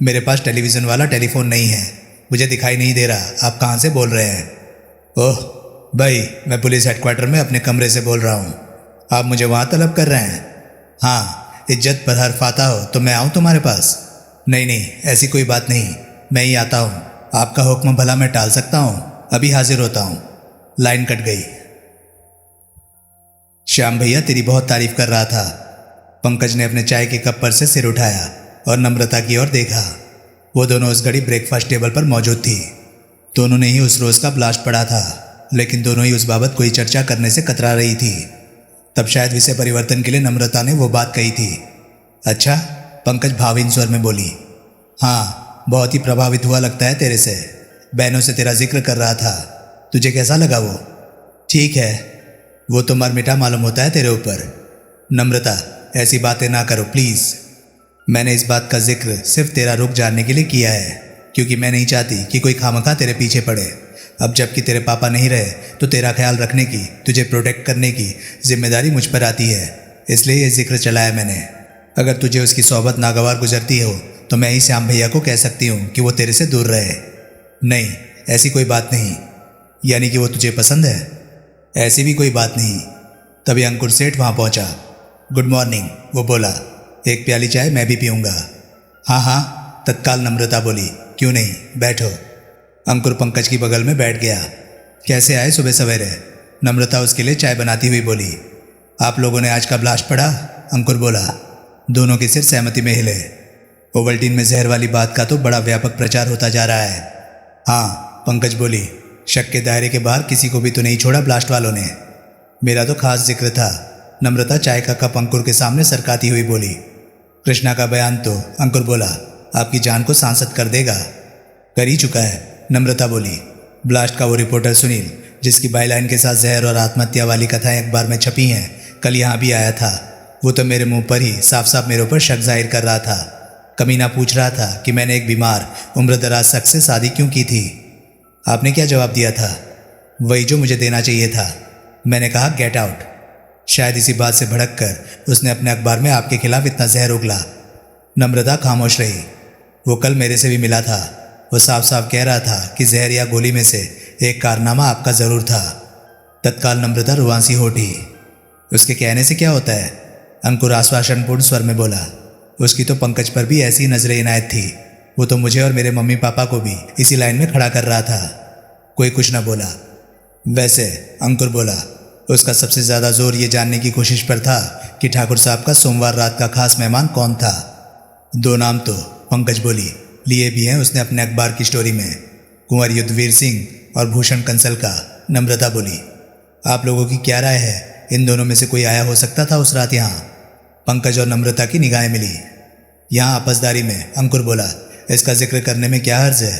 मेरे पास टेलीविज़न वाला टेलीफोन नहीं है। मुझे दिखाई नहीं दे रहा आप कहाँ से बोल रहे हैं। ओह भाई, मैं पुलिस हेडक्वार्टर में अपने कमरे से बोल रहा हूँ। आप मुझे वहाँ तलब कर रहे हैं? हाँ, इज्जत पर हर फाता हो तो मैं आऊँ तुम्हारे पास? नहीं नहीं, ऐसी कोई बात नहीं। मैं ही आता हूँ, आपका हुक्म भला मैं टाल सकता हूँ, अभी हाजिर होता हूँ। लाइन कट गई। श्याम भैया तेरी बहुत तारीफ कर रहा था। पंकज ने अपने चाय के कप पर से सिर उठाया और नम्रता की ओर देखा। वो दोनों उस घड़ी ब्रेकफास्ट टेबल पर मौजूद थी। दोनों ने ही उस रोज़ का ब्लास्ट पढ़ा था, लेकिन दोनों ही उस बाबत कोई चर्चा करने से कतरा रही थी। तब शायद विषय परिवर्तन के लिए नम्रता ने वो बात कही थी। अच्छा, पंकज भावहीन स्वर में बोली। हाँ, बहुत ही प्रभावित हुआ लगता है तेरे से। बहनों से तेरा जिक्र कर रहा था, तुझे कैसा लगा वो? ठीक है, वो तो मरमिटा मालूम होता है तेरे ऊपर। नम्रता, ऐसी बातें ना करो प्लीज़। मैंने इस बात का जिक्र सिर्फ तेरा रुख जानने के लिए किया है, क्योंकि मैं नहीं चाहती कि कोई खामखा तेरे पीछे पड़े। अब जबकि तेरे पापा नहीं रहे तो तेरा ख्याल रखने की, तुझे प्रोटेक्ट करने की जिम्मेदारी मुझ पर आती है, इसलिए ये जिक्र चलाया मैंने। अगर तुझे उसकी सोहबत नागवार गुजरती हो तो मैं ही श्याम भैया को कह सकती हूँ कि वो तेरे से दूर रहे। नहीं, ऐसी कोई बात नहीं। यानी कि वो तुझे पसंद है? ऐसी भी कोई बात नहीं। तभी अंकुर सेठ वहाँ पहुँचा। गुड मॉर्निंग, वो बोला। एक प्याली चाय मैं भी पीऊँगा। हाँ हाँ, तत्काल नम्रता बोली। क्यों नहीं, बैठो। अंकुर पंकज की बगल में बैठ गया। कैसे आए सुबह सवेरे? नम्रता उसके लिए चाय बनाती हुई बोली। आप लोगों ने आज का ब्लास्ट पढ़ा? अंकुर बोला। दोनों के सिर सहमति में हिले। ओवल्टीन में जहर वाली बात का तो बड़ा व्यापक प्रचार होता जा रहा है। हाँ, पंकज बोली। शक के दायरे के बाहर किसी को भी तो नहीं छोड़ा ब्लास्ट वालों ने। मेरा तो खास जिक्र था। नम्रता चाय का कप अंकुर के सामने सरकाती हुई बोली। कृष्णा का बयान तो, अंकुर बोला, आपकी जान को सांसद कर देगा। कर ही चुका है, नम्रता बोली। ब्लास्ट का वो रिपोर्टर सुनील, जिसकी बाईलाइन के साथ जहर और आत्महत्या वाली कथाएं अखबार में छपी हैं, कल यहाँ भी आया था। वो तो मेरे मुंह पर ही साफ साफ मेरे ऊपर शक जाहिर कर रहा था। कमीना पूछ रहा था कि मैंने एक बीमार उम्रदराज शख्स से शादी क्यों की थी। आपने क्या जवाब दिया था? वही जो मुझे देना चाहिए था। मैंने कहा गेट आउट। शायद इसी बात से भड़क कर उसने अपने अखबार में आपके खिलाफ इतना जहर उगला। नम्रता खामोश रही। वो कल मेरे से भी मिला था। वो साफ साफ कह रहा था कि जहर या गोली में से एक कारनामा आपका ज़रूर था। तत्काल नम्रता रुआंसी हो उठी। उसके कहने से क्या होता है? अंकुर आश्वासनपूर्ण स्वर में बोला। उसकी तो पंकज पर भी ऐसी नजर इनायत थी। वो तो मुझे और मेरे मम्मी पापा को भी इसी लाइन में खड़ा कर रहा था। कोई कुछ न बोला। वैसे, अंकुर बोला, उसका सबसे ज़्यादा जोर ये जानने की कोशिश पर था कि ठाकुर साहब का सोमवार रात का खास मेहमान कौन था। 2 नाम तो, पंकज बोली, लिए भी हैं उसने अपने अखबार की स्टोरी में, कुंवर युद्धवीर सिंह और भूषण कंसल का। नम्रता बोली। आप लोगों की क्या राय है? इन दोनों में से कोई आया हो सकता था उस रात यहाँ? पंकज और नम्रता की निगाहें मिली। यहाँ आपसदारी में, अंकुर बोला, इसका जिक्र करने में क्या हर्ज है?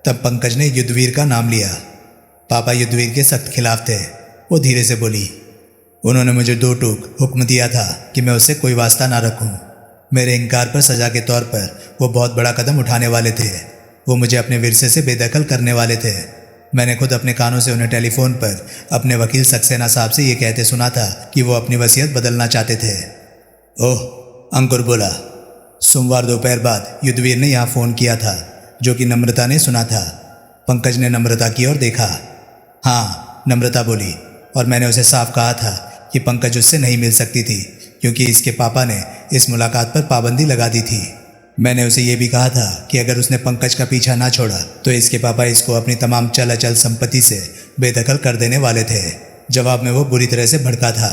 तब पंकज ने युद्धवीर का नाम लिया। पापा युद्धवीर के सख्त खिलाफ थे। वो धीरे से बोली। उन्होंने मुझे 2 टूक हुक्म दिया था कि मैं उससे कोई वास्ता ना रखूं। मेरे इनकार पर सजा के तौर पर वो बहुत बड़ा कदम उठाने वाले थे। वो मुझे अपने विरसे से बेदखल करने वाले थे। मैंने खुद अपने कानों से उन्हें टेलीफोन पर अपने वकील सक्सेना साहब से ये कहते सुना था कि वो अपनी वसीयत बदलना चाहते थे। ओह, अंकुर बोला। सोमवार दोपहर बाद युद्धवीर ने यहाँ फ़ोन किया था, जो कि नम्रता ने सुना था। पंकज ने नम्रता की ओर देखा। हाँ, नम्रता बोली, और मैंने उसे साफ कहा था कि पंकज उससे नहीं मिल सकती थी, क्योंकि इसके पापा ने इस मुलाकात पर पाबंदी लगा दी थी। मैंने उसे ये भी कहा था कि अगर उसने पंकज का पीछा ना छोड़ा तो इसके पापा इसको अपनी तमाम चल अचल संपत्ति से बेदखल कर देने वाले थे। जवाब में वो बुरी तरह से भड़का था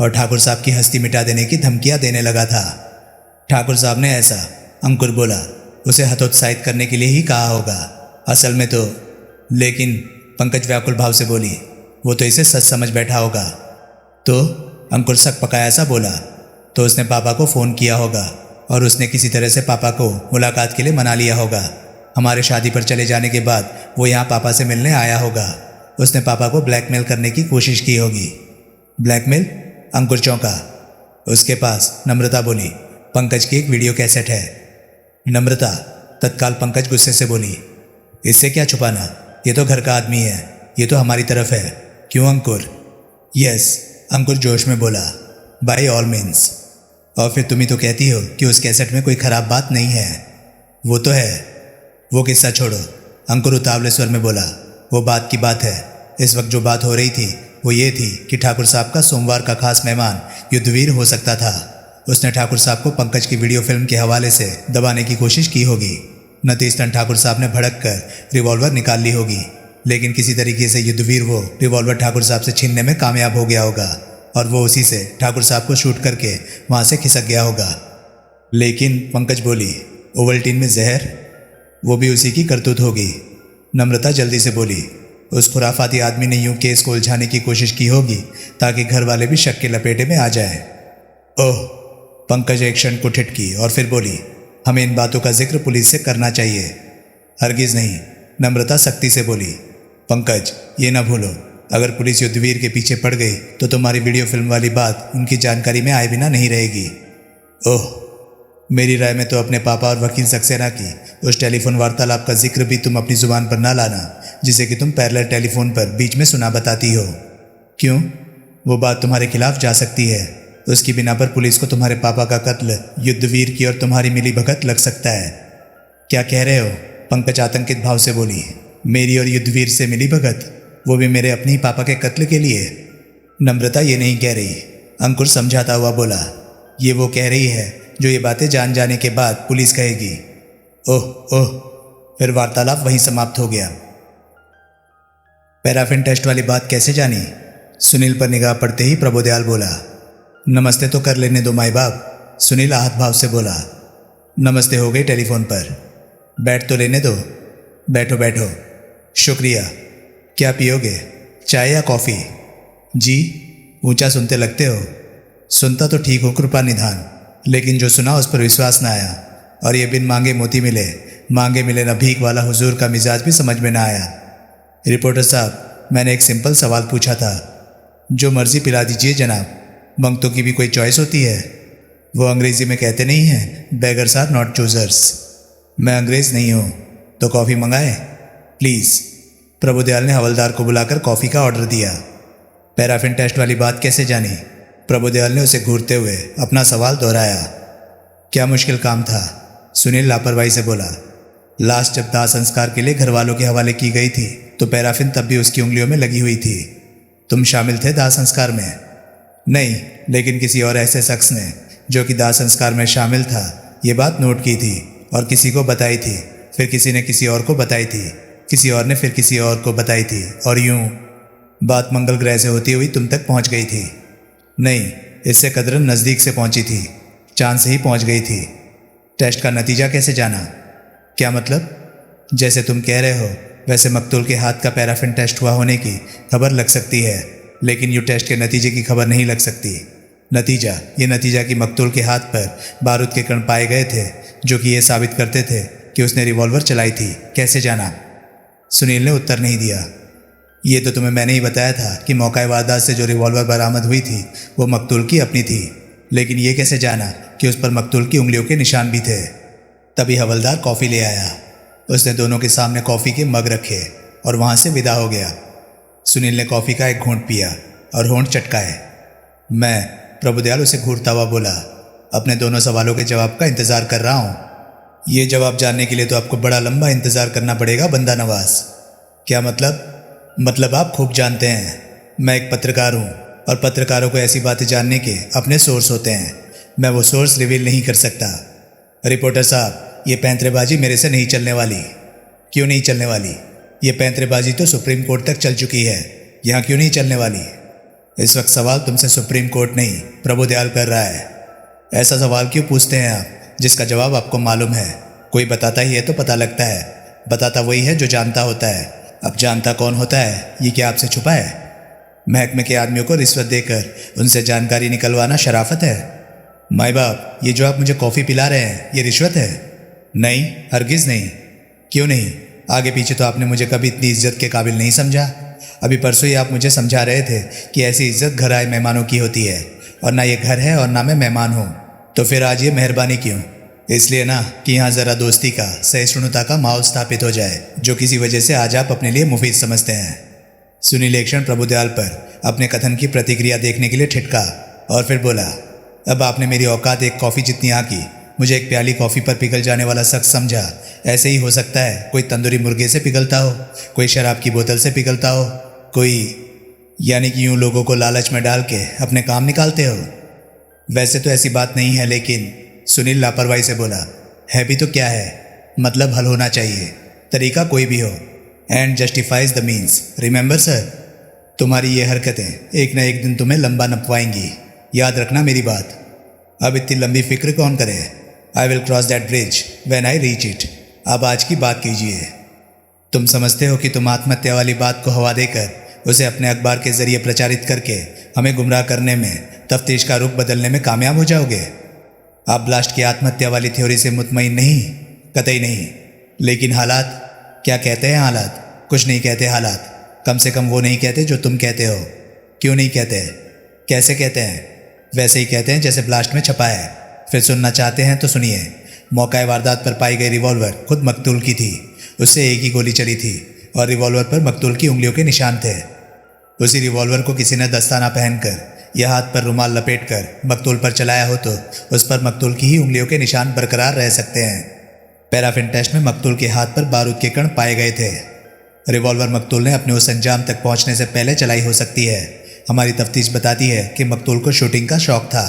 और ठाकुर साहब की हस्ती मिटा देने की धमकियां देने लगा था। ठाकुर साहब ने ऐसा, अंकुर बोला, उसे हतोत्साहित करने के लिए ही कहा होगा। असल में तो, लेकिन पंकज व्याकुल भाव से बोली, वो तो इसे सच समझ बैठा होगा। तो, अंकुर सक पकाया सा बोला, तो उसने पापा को फ़ोन किया होगा और उसने किसी तरह से पापा को मुलाकात के लिए मना लिया होगा। हमारे शादी पर चले जाने के बाद वो यहाँ पापा से मिलने आया होगा। उसने पापा को ब्लैकमेल करने की कोशिश की होगी। ब्लैकमेल? अंकुर चौंका। उसके पास, नम्रता बोली, पंकज की एक वीडियो कैसेट है। नम्रता, तत्काल पंकज गुस्से से बोली, इससे क्या छुपाना? ये तो घर का आदमी है, ये तो हमारी तरफ है। क्यों अंकुर? यस, अंकुर जोश में बोला, बाय ऑल मीन्स। और फिर तुम ही तो कहती हो कि उस कैसेट में कोई ख़राब बात नहीं है। वो तो है। वो किस्सा छोड़ो, अंकुर उतावले स्वर में बोला, वो बात की बात है। इस वक्त जो बात हो रही थी वो ये थी कि ठाकुर साहब का सोमवार का खास मेहमान युद्धवीर हो सकता था। उसने ठाकुर साहब को पंकज की वीडियो फिल्म के हवाले से दबाने की कोशिश की होगी। नतीजतन ठाकुर साहब ने भड़क कर रिवॉल्वर निकाल ली होगी, लेकिन किसी तरीके से युद्धवीर वो रिवॉल्वर ठाकुर साहब से छीनने में कामयाब हो गया होगा और वो उसी से ठाकुर साहब को शूट करके वहाँ से खिसक गया होगा। लेकिन पंकज बोली, ओवल्टीन में जहर, वो भी उसी की करतूत होगी। नम्रता जल्दी से बोली, उस खुराफाती आदमी ने यूं केस को उलझाने की कोशिश की होगी ताकि घर वाले भी शक के लपेटे में आ जाएं। ओह, पंकज एक क्षण को ठिठकी और फिर बोली, हमें इन बातों का जिक्र पुलिस से करना चाहिए। हरगिज नहीं, नम्रता सख्ती से बोली। पंकज, ये ना भूलो, अगर पुलिस युद्धवीर के पीछे पड़ गई तो तुम्हारी वीडियो फिल्म वाली बात उनकी जानकारी में आए बिना नहीं रहेगी। ओह, मेरी राय में तो अपने पापा और वकील सक्सेना की उस टेलीफोन वार्तालाप का जिक्र भी तुम अपनी जुबान पर ना लाना, जिसे कि तुम पैरेलल टेलीफोन पर बीच में सुना बताती हो। क्यों? वो बात तुम्हारे खिलाफ जा सकती है। उसकी बिना पर पुलिस को तुम्हारे पापा का कत्ल युद्धवीर की और तुम्हारी मिली भगत लग सकता है। क्या कह रहे हो? पंकज आतंकित भाव से बोली। मेरी और युद्धवीर से मिली भगत, वो भी मेरे अपने ही पापा के कत्ल के लिए? नम्रता ये नहीं कह रही, अंकुर समझाता हुआ बोला। ये वो कह रही है जो ये बातें जान जाने के बाद पुलिस कहेगी। ओह ओह, फिर वार्तालाप वहीं समाप्त हो गया। पैराफिन टेस्ट वाली बात कैसे जानी? सुनील पर निगाह पड़ते ही प्रभुदयाल बोला। नमस्ते तो कर लेने दो माई बाप, सुनील आहत भाव से बोला। नमस्ते हो गई टेलीफोन पर, बैठ तो लेने दो। बैठो बैठो। शुक्रिया। क्या पियोगे, चाय या कॉफ़ी? जी, ऊंचा सुनते लगते हो। सुनता तो ठीक हो कृपा निधान, लेकिन जो सुना उस पर विश्वास ना आया, और ये बिन मांगे मोती मिले, मांगे मिले न भीख वाला हुजूर का मिजाज भी समझ में ना आया। रिपोर्टर साहब, मैंने एक सिंपल सवाल पूछा था। जो मर्जी पिला दीजिए जनाब, मंगतों की भी कोई चॉइस होती है। वो अंग्रेजी में कहते नहीं हैं, बेगर्स आर नॉट चूजर्स। मैं अंग्रेज़ नहीं हूँ, तो कॉफ़ी मंगाए प्लीज़। प्रभुदयाल ने हवलदार को बुलाकर कॉफ़ी का ऑर्डर दिया। पैराफिन टेस्ट वाली बात कैसे जानी? प्रभुदयाल ने उसे घूरते हुए अपना सवाल दोहराया। क्या मुश्किल काम था? सुनील लापरवाही से बोला। लास्ट जब दाह संस्कार के लिए घर वालों के हवाले की गई थी तो पैराफिन तब भी उसकी उंगलियों में लगी हुई थी। तुम शामिल थे दाह संस्कार में? नहीं, लेकिन किसी और ऐसे शख्स ने जो कि दाह संस्कार में शामिल था ये बात नोट की थी और किसी को बताई थी, फिर किसी ने किसी और को बताई थी, किसी और ने फिर किसी और को बताई थी, और यूं बात मंगल ग्रह से होती हुई तुम तक पहुंच गई थी। नहीं, इससे कदरन नज़दीक से पहुंची थी, चांद से ही पहुंच गई थी। टेस्ट का नतीजा कैसे जाना? क्या मतलब? जैसे तुम कह रहे हो वैसे मकतूल के हाथ का पैराफिन टेस्ट हुआ होने की खबर लग सकती है, लेकिन यूँ टेस्ट के नतीजे की खबर नहीं लग सकती। ये नतीजा कि मकतूल के हाथ पर बारूद के कण पाए गए थे जो कि ये साबित करते थे कि उसने रिवॉल्वर चलाई थी, कैसे जाना? सुनील ने उत्तर नहीं दिया। ये तो तुम्हें मैंने ही बताया था कि मौका वारदात से जो रिवॉल्वर बरामद हुई थी वो मकतूल की अपनी थी, लेकिन ये कैसे जाना कि उस पर मकतूल की उंगलियों के निशान भी थे? तभी हवलदार कॉफ़ी ले आया। उसने दोनों के सामने कॉफ़ी के मग रखे और वहाँ से विदा हो गया। सुनील ने कॉफ़ी का एक घूंट पिया और होंठ चटकाए। मैं, प्रभुदयाल उसे घूरता हुआ बोला, अपने दोनों सवालों के जवाब का इंतज़ार कर रहा हूँ। ये जवाब जानने के लिए तो आपको बड़ा लंबा इंतज़ार करना पड़ेगा बंदा नवाज। क्या मतलब? मतलब आप खूब जानते हैं, मैं एक पत्रकार हूँ और पत्रकारों को ऐसी बातें जानने के अपने सोर्स होते हैं। मैं वो सोर्स रिवील नहीं कर सकता। रिपोर्टर साहब, ये पैंतरेबाजी मेरे से नहीं चलने वाली। क्यों नहीं चलने वाली? ये पैंतरेबाजी तो सुप्रीम कोर्ट तक चल चुकी है, यहाँ क्यों नहीं चलने वाली? इस वक्त सवाल तुमसे सुप्रीम कोर्ट नहीं प्रभुदयाल कर रहा है। ऐसा सवाल क्यों पूछते हैं आप जिसका जवाब आपको मालूम है? कोई बताता ही है तो पता लगता है। बताता वही है जो जानता होता है। अब जानता कौन होता है ये क्या आपसे छुपा है? महकमे के आदमियों को रिश्वत देकर उनसे जानकारी निकलवाना शराफत है। माई बाप, ये जो आप मुझे कॉफ़ी पिला रहे हैं ये रिश्वत है? नहीं, हरगिज़ नहीं। क्यों नहीं? आगे पीछे तो आपने मुझे कभी इतनी इज्जत के काबिल नहीं समझा। अभी परसों ही आप मुझे समझा रहे थे कि ऐसी इज्जत घर आए मेहमानों की होती है, और ना ये घर है और ना मैं मेहमान हूँ। तो फिर आज ये मेहरबानी क्यों? इसलिए ना कि यहाँ ज़रा दोस्ती का, सहिष्णुता का माहौल स्थापित हो जाए, जो किसी वजह से आज आप अपने लिए मुफीद समझते हैं। सुनील एक क्षण प्रभुदयाल पर अपने कथन की प्रतिक्रिया देखने के लिए ठिठका और फिर बोला, अब आपने मेरी औकात एक कॉफ़ी जितनी आकी मुझे एक प्याली कॉफ़ी पर पिघल जाने वाला शख्स समझा। ऐसे ही हो सकता है कोई तंदूरी मुर्गे से पिघलता हो, कोई शराब की बोतल से पिघलता हो, कोई, यानी कि यूँ लोगों को लालच में डाल के अपने काम निकालते हो। वैसे तो ऐसी बात नहीं है, लेकिन सुनील लापरवाही से बोला, है भी तो क्या है? मतलब हल होना चाहिए, तरीका कोई भी हो। And justifies the means, remember sir. तुम्हारी ये हरकतें एक न एक दिन तुम्हें लंबा नपवाएंगी, याद रखना मेरी बात। अब इतनी लंबी फिक्र कौन करे? I will cross that bridge when I reach it. अब आज की बात कीजिए। तुम समझते हो कि तुम आत्महत्या वाली बात को हवा देकर उसे अपने अखबार के जरिए प्रचारित करके हमें गुमराह करने में, तफ्तीश का रुख बदलने में कामयाब हो जाओगे? आप ब्लास्ट की आत्महत्या वाली थ्योरी से मुतमईन नहीं? कतई नहीं। लेकिन हालात क्या कहते हैं? हालात कुछ नहीं कहते। हालात कम से कम वो नहीं कहते जो तुम कहते हो। क्यों नहीं कहते? कैसे कहते हैं? वैसे ही कहते हैं जैसे ब्लास्ट में छपा है। फिर सुनना चाहते हैं तो सुनिए। मौका वारदात पर पाई गई रिवॉल्वर खुद मकतूल की थी। उससे एक ही गोली चली थी और रिवॉल्वर पर मकतूल की उंगलियों के निशान थे। उसी रिवॉल्वर को किसी ने दस्ताना पहनकर या हाथ पर रुमाल लपेटकर मकतूल पर चलाया हो तो उस पर मकतूल की ही उंगलियों के निशान बरकरार रह सकते हैं। पैराफिन टेस्ट में मकतूल के हाथ पर बारूद के कण पाए गए थे। रिवॉल्वर मकतूल ने अपने उस अंजाम तक पहुंचने से पहले चलाई हो सकती है। हमारी तफ्तीश बताती है कि मकतूल को शूटिंग का शौक था,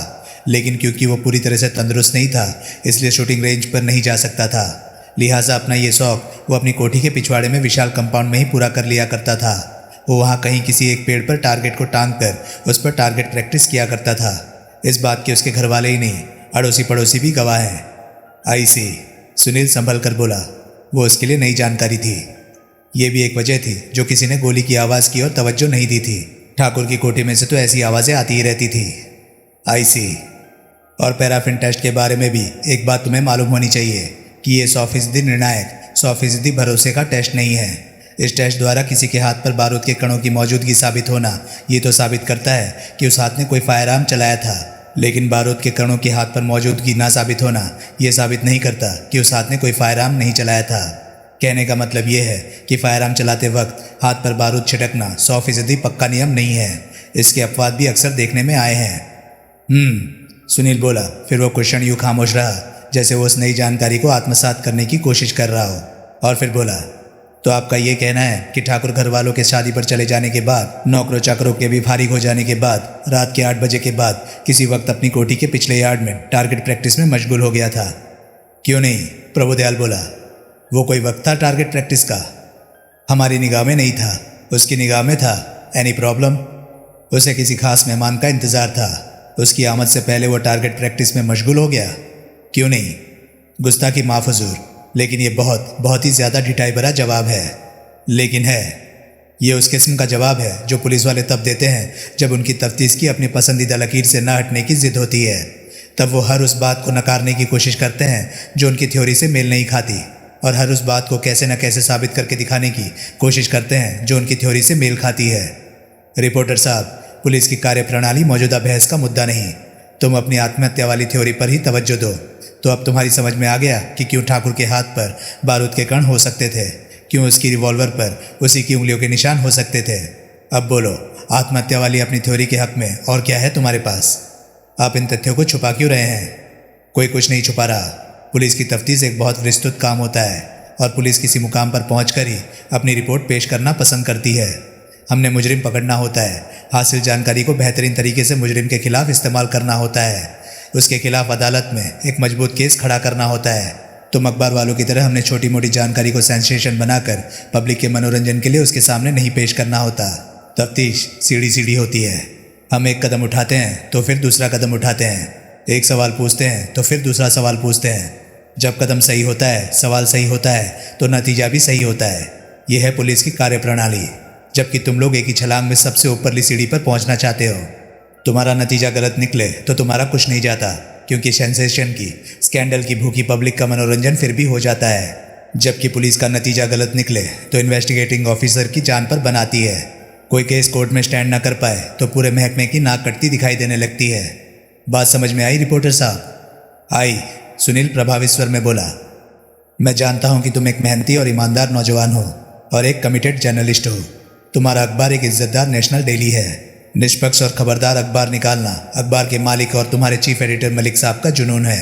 लेकिन क्योंकि वो पूरी तरह से तंदुरुस्त नहीं था इसलिए शूटिंग रेंज पर नहीं जा सकता था। लिहाजा अपना ये शौक वो अपनी कोठी के पिछवाड़े में विशाल कंपाउंड में ही पूरा कर लिया करता था। वो वहाँ कहीं किसी एक पेड़ पर टारगेट को टांग कर उस पर टारगेट प्रैक्टिस किया करता था। इस बात के उसके घर वाले ही नहीं, अड़ोसी पड़ोसी भी गवाह हैं। आई सी, सुनील संभल कर बोला। वो उसके लिए नई जानकारी थी। ये भी एक वजह थी जो किसी ने गोली की आवाज़ की और तवज्जो नहीं दी थी। ठाकुर की कोठी में से तो ऐसी आवाज़ें आती ही रहती थी। आई सी। और पैराफिन टेस्ट के बारे में भी एक बात तुम्हें मालूम होनी चाहिए कि ये 100% निर्णायक, 100% भरोसे का टेस्ट नहीं है। इस टेस्ट द्वारा किसी के हाथ पर बारूद के कणों की मौजूदगी साबित होना ये तो साबित करता है कि उस हाथ ने कोई फायर आर्म चलाया था, लेकिन बारूद के कणों के हाथ पर मौजूदगी ना साबित होना ये साबित नहीं करता कि उस हाथ ने कोई फायर आर्म नहीं चलाया था। कहने का मतलब ये है कि फायर आर्म चलाते वक्त हाथ पर बारूद छिटकना 100% पक्का नियम नहीं है। इसके अपवाद भी अक्सर देखने में आए हैं। सुनील बोला। फिर वो क्वेश्चन यूँ खामोश रहा जैसे वो उस नई जानकारी को आत्मसात करने की कोशिश कर रहा हो, और फिर बोला, तो आपका ये कहना है कि ठाकुर घर वालों के शादी पर चले जाने के बाद, नौकरों चाकरों के भी फारिग हो जाने के बाद, रात के 8 बजे के बाद किसी वक्त अपनी कोठी के पिछले यार्ड में टारगेट प्रैक्टिस में मशगूल हो गया था? क्यों नहीं? प्रभुदयाल बोला। वो कोई वक्त था टारगेट प्रैक्टिस का? हमारी निगाह में नहीं था, उसकी निगाह में था। Any problem? उसे किसी खास मेहमान का इंतज़ार था। उसकी आमद से पहले वो टारगेट प्रैक्टिस में मशगूल हो गया। क्यों नहीं? गुस्ताखी माफ़ हुजूर, लेकिन ये बहुत ही ज़्यादा ढिठाई भरा जवाब है। लेकिन है। ये उस किस्म का जवाब है जो पुलिस वाले तब देते हैं जब उनकी तफ्तीश की अपनी पसंदीदा लकीर से न हटने की जिद होती है। तब वो हर उस बात को नकारने की कोशिश करते हैं जो उनकी थ्योरी से मेल नहीं खाती, और हर उस बात को कैसे न कैसे साबित करके दिखाने की कोशिश करते हैं जो उनकी थ्योरी से मेल खाती है। रिपोर्टर साहब, पुलिस की कार्यप्रणाली मौजूदा बहस का मुद्दा नहीं। तुम अपनी आत्महत्या वाली थ्योरी पर ही तवज्जो दो। तो अब तुम्हारी समझ में आ गया कि क्यों ठाकुर के हाथ पर बारूद के कण हो सकते थे, क्यों उसकी रिवॉल्वर पर उसी की उंगलियों के निशान हो सकते थे। अब बोलो, आत्महत्या वाली अपनी थ्योरी के हक में और क्या है तुम्हारे पास? आप इन तथ्यों को छुपा क्यों रहे हैं? कोई कुछ नहीं छुपा रहा। पुलिस की तफ्तीश एक बहुत विस्तृत काम होता है और पुलिस किसी मुकाम पर पहुंचकर ही अपनी रिपोर्ट पेश करना पसंद करती है। हमने मुजरिम पकड़ना होता है, हासिल जानकारी को बेहतरीन तरीके से मुजरिम के खिलाफ इस्तेमाल करना होता है, उसके खिलाफ अदालत में एक मजबूत केस खड़ा करना होता है। तुम अखबार वालों की तरह हमने छोटी मोटी जानकारी को सेंसेशन बनाकर पब्लिक के मनोरंजन के लिए उसके सामने नहीं पेश करना होता। तफ्तीश सीढ़ी सीढ़ी होती है। हम एक कदम उठाते हैं तो फिर दूसरा कदम उठाते हैं, एक सवाल पूछते हैं तो फिर दूसरा सवाल पूछते हैं। जब कदम सही होता है, सवाल सही होता है, तो नतीजा भी सही होता है। यह है पुलिस की कार्यप्रणाली। जबकि तुम लोग एक ही छलांग में सबसे ऊपरली सीढ़ी पर पहुंचना चाहते हो। तुम्हारा नतीजा गलत निकले तो तुम्हारा कुछ नहीं जाता, क्योंकि सेंसेशन की, स्कैंडल की भूखी पब्लिक का मनोरंजन फिर भी हो जाता है। जबकि पुलिस का नतीजा गलत निकले तो इन्वेस्टिगेटिंग ऑफिसर की जान पर बनाती है। कोई केस कोर्ट में स्टैंड ना कर पाए तो पूरे महकमे की नाक कटती दिखाई देने लगती है। बात समझ में आई रिपोर्टर साहब? आई, सुनील प्रभावित स्वर में बोला। मैं जानता हूं कि तुम एक मेहनती और ईमानदार नौजवान हो और एक कमिटेड जर्नलिस्ट हो। तुम्हारा अखबार एक इज्जतदार नेशनल डेली है। निष्पक्ष और खबरदार अखबार निकालना अखबार के मालिक और तुम्हारे चीफ एडिटर मलिक साहब का जुनून है।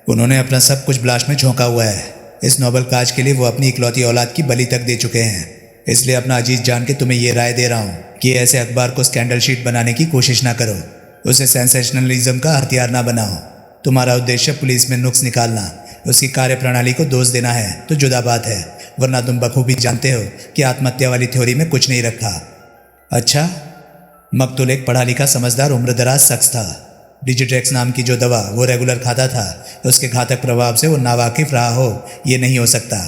उन्होंने अपना सब कुछ ब्लास्ट में झोंका हुआ है। इस नोबल काज के लिए वो अपनी इकलौती औलाद की बलि तक दे चुके हैं। इसलिए अपना अजीज जान के तुम्हें ये राय दे रहा हूँ कि ऐसे अखबार को स्कैंडल शीट बनाने की कोशिश ना करो। उसे सेंसेशनलिज्म का हथियार ना बनाओ। तुम्हारा उद्देश्य पुलिस में नुक्स निकालना, उसकी कार्यप्रणाली को दोष देना है तो जुदा बात है, वरना तुम बखूबी जानते हो कि आत्महत्या वाली थ्योरी में कुछ नहीं रखा। अच्छा, मकतूल एक पढ़ा लिखा समझदार उम्रदराज शख्स था। डिजिट्रेक्स नाम की जो दवा वो रेगुलर खाता था, उसके घातक प्रभाव से वो नावाकिफ रहा हो ये नहीं हो सकता।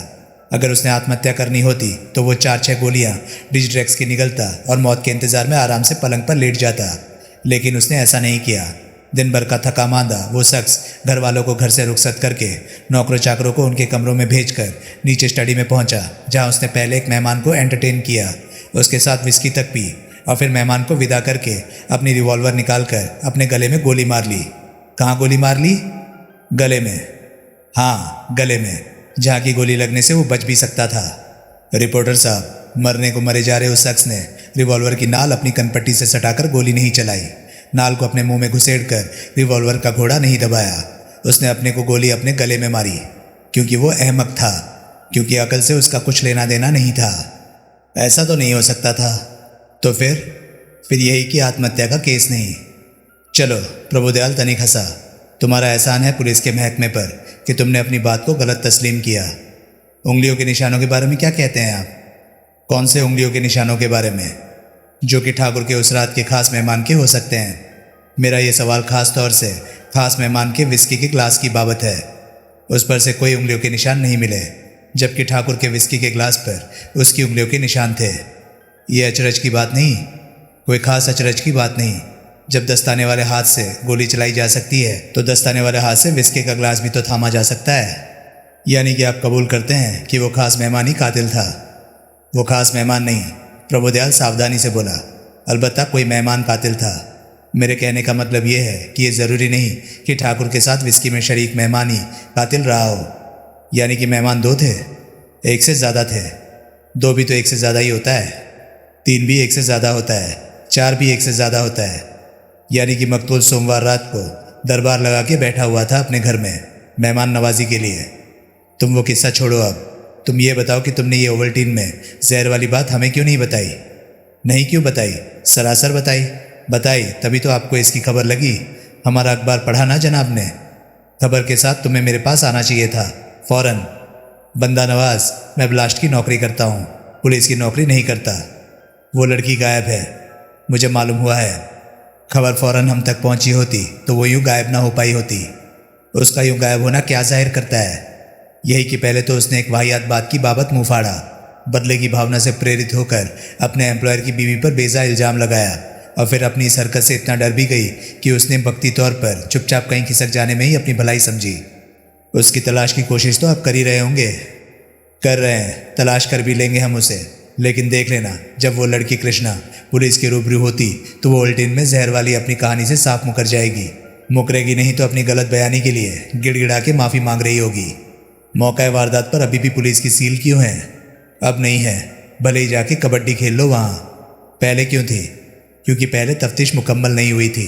अगर उसने आत्महत्या करनी होती तो वो 4-6 गोलियां डिजिट्रेक्स की निगलता और मौत के इंतजार में आराम से पलंग पर लेट जाता, लेकिन उसने ऐसा नहीं किया। दिन भर का थका मांदा वो शख्स घर वालों को घर से रुखसत करके नौकरों चाकरों को उनके कमरों में भेजकर नीचे स्टडी में पहुंचा, जहां उसने पहले एक मेहमान को एंटरटेन किया, उसके साथ विस्की तक पी और फिर मेहमान को विदा करके अपनी रिवॉल्वर निकालकर अपने गले में गोली मार ली। कहाँ गोली मार ली? गले में। हाँ, गले में, जहाँ की गोली लगने से वो बच भी सकता था। रिपोर्टर साहब, मरने को मरे जा रहे उस शख्स ने रिवॉल्वर की नाल अपनी कनपट्टी से सटाकर गोली नहीं चलाई, नाल को अपने मुंह में घुसेड़कर रिवॉल्वर का घोड़ा नहीं दबाया। उसने अपने को गोली अपने गले में मारी क्योंकि वो अहमक था, क्योंकि अकल से उसका कुछ लेना देना नहीं था। ऐसा तो नहीं हो सकता था। तो फिर यही कि आत्महत्या का केस नहीं। चलो, प्रभुदयाल तनिक हंसा। तुम्हारा एहसान है पुलिस के महकमे पर कि तुमने अपनी बात को गलत तस्लीम किया। उंगलियों के निशानों के बारे में क्या कहते हैं आप? कौन से उंगलियों के निशानों के बारे में? जो कि ठाकुर के उस रात के खास मेहमान के हो सकते हैं। मेरा ये सवाल खास तौर से खास मेहमान के विस्की के ग्लास की बाबत है। उस पर से कोई उंगलियों के निशान नहीं मिले, जबकि ठाकुर के विस्की के ग्लास पर उसकी उंगलियों के निशान थे। ये अचरज की बात नहीं, कोई खास अचरज की बात नहीं। जब दस्ताने वाले हाथ से गोली चलाई जा सकती है तो दस्ताने वाले हाथ से विस्की का ग्लास भी तो थामा जा सकता है। यानी कि आप कबूल करते हैं कि वो खास मेहमान ही कातिल था? वो खास मेहमान नहीं, प्रभुदयाल सावधानी से बोला। अलबत्ता कोई मेहमान कातिल था। मेरे कहने का मतलब ये है कि ये ज़रूरी नहीं कि ठाकुर के साथ विस्की में शरीक मेहमान ही कातिल रहा हो। यानी कि मेहमान 2 थे? एक से ज़्यादा थे। 2 भी तो एक से ज़्यादा ही होता है, 3 भी एक से ज़्यादा होता है, 4 भी एक से ज़्यादा होता है। यानी कि मकतूल सोमवार रात को दरबार लगा के बैठा हुआ था अपने घर में मेहमान नवाजी के लिए। तुम वो किस्सा छोड़ो, अब तुम ये बताओ कि तुमने ये ओवल्टीन में जहर वाली बात हमें क्यों नहीं बताई? नहीं क्यों बताई? सरासर बताई तभी तो आपको इसकी खबर लगी। हमारा अखबार पढ़ा ना जनाब ने? खबर के साथ तुम्हें मेरे पास आना चाहिए था फौरन। बंदा नवाज, मैं ब्लास्ट की नौकरी करता हूँ, पुलिस की नौकरी नहीं करता। वो लड़की गायब है, मुझे मालूम हुआ है। खबर फौरन हम तक पहुंची होती तो वो यूँ गायब ना हो पाई होती। उसका यूँ गायब होना क्या जाहिर करता है? यही कि पहले तो उसने एक वाहियात बात की बाबत मुंह फाड़ा, बदले की भावना से प्रेरित होकर अपने एम्प्लॉयर की बीवी पर बेजा इल्ज़ाम लगाया, और फिर अपनी इस हरकत से इतना डर भी गई कि उसने वक्ती तौर पर चुपचाप कहीं खिसक जाने में ही अपनी भलाई समझी। उसकी तलाश की कोशिश तो आप कर ही रहे होंगे। कर रहे हैं, तलाश कर भी लेंगे हम उसे, लेकिन देख लेना, जब वो लड़की कृष्णा पुलिस के रूबरू होती तो वो उल्टीन में जहर वाली अपनी कहानी से साफ मुकर जाएगी। मुकरेगी नहीं तो अपनी गलत बयानी के लिए गिड़गिड़ा के माफ़ी मांग रही होगी। मौका वारदात पर अभी भी पुलिस की सील क्यों है? अब नहीं है, भले ही जाके कबड्डी खेल लो वहाँ। पहले क्यों थी? क्योंकि पहले तफ्तीश मुकम्मल नहीं हुई थी।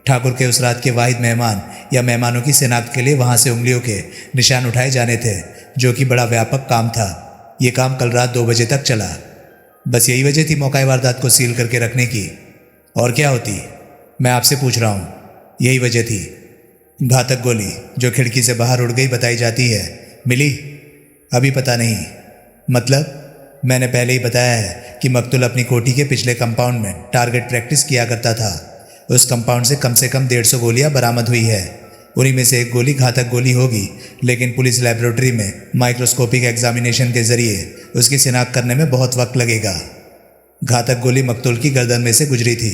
ठाकुर के उस रात के वाहिद मेहमान या मेहमानों की शिनाख्त के लिए वहाँ से उंगलियों के निशान उठाए जाने थे, जो कि बड़ा व्यापक काम था। ये काम कल रात 2 बजे तक चला। बस यही वजह थी मौका वारदात को सील करके रखने की? और क्या होती? मैं आपसे पूछ रहा हूँ, यही वजह थी। घातक गोली जो खिड़की से बाहर उड़ गई बताई जाती है, मिली? अभी पता नहीं। मतलब? मैंने पहले ही बताया है कि मकतूल अपनी कोठी के पिछले कंपाउंड में टारगेट प्रैक्टिस किया करता था। उस कंपाउंड से कम 150 गोलियां बरामद हुई है। उन्हीं में से एक गोली घातक गोली होगी, लेकिन पुलिस लेबोरेटरी में माइक्रोस्कोपिक एग्जामिनेशन के जरिए उसकी शिनाख्त करने में बहुत वक्त लगेगा। घातक गोली मकतूल की गर्दन में से गुजरी थी।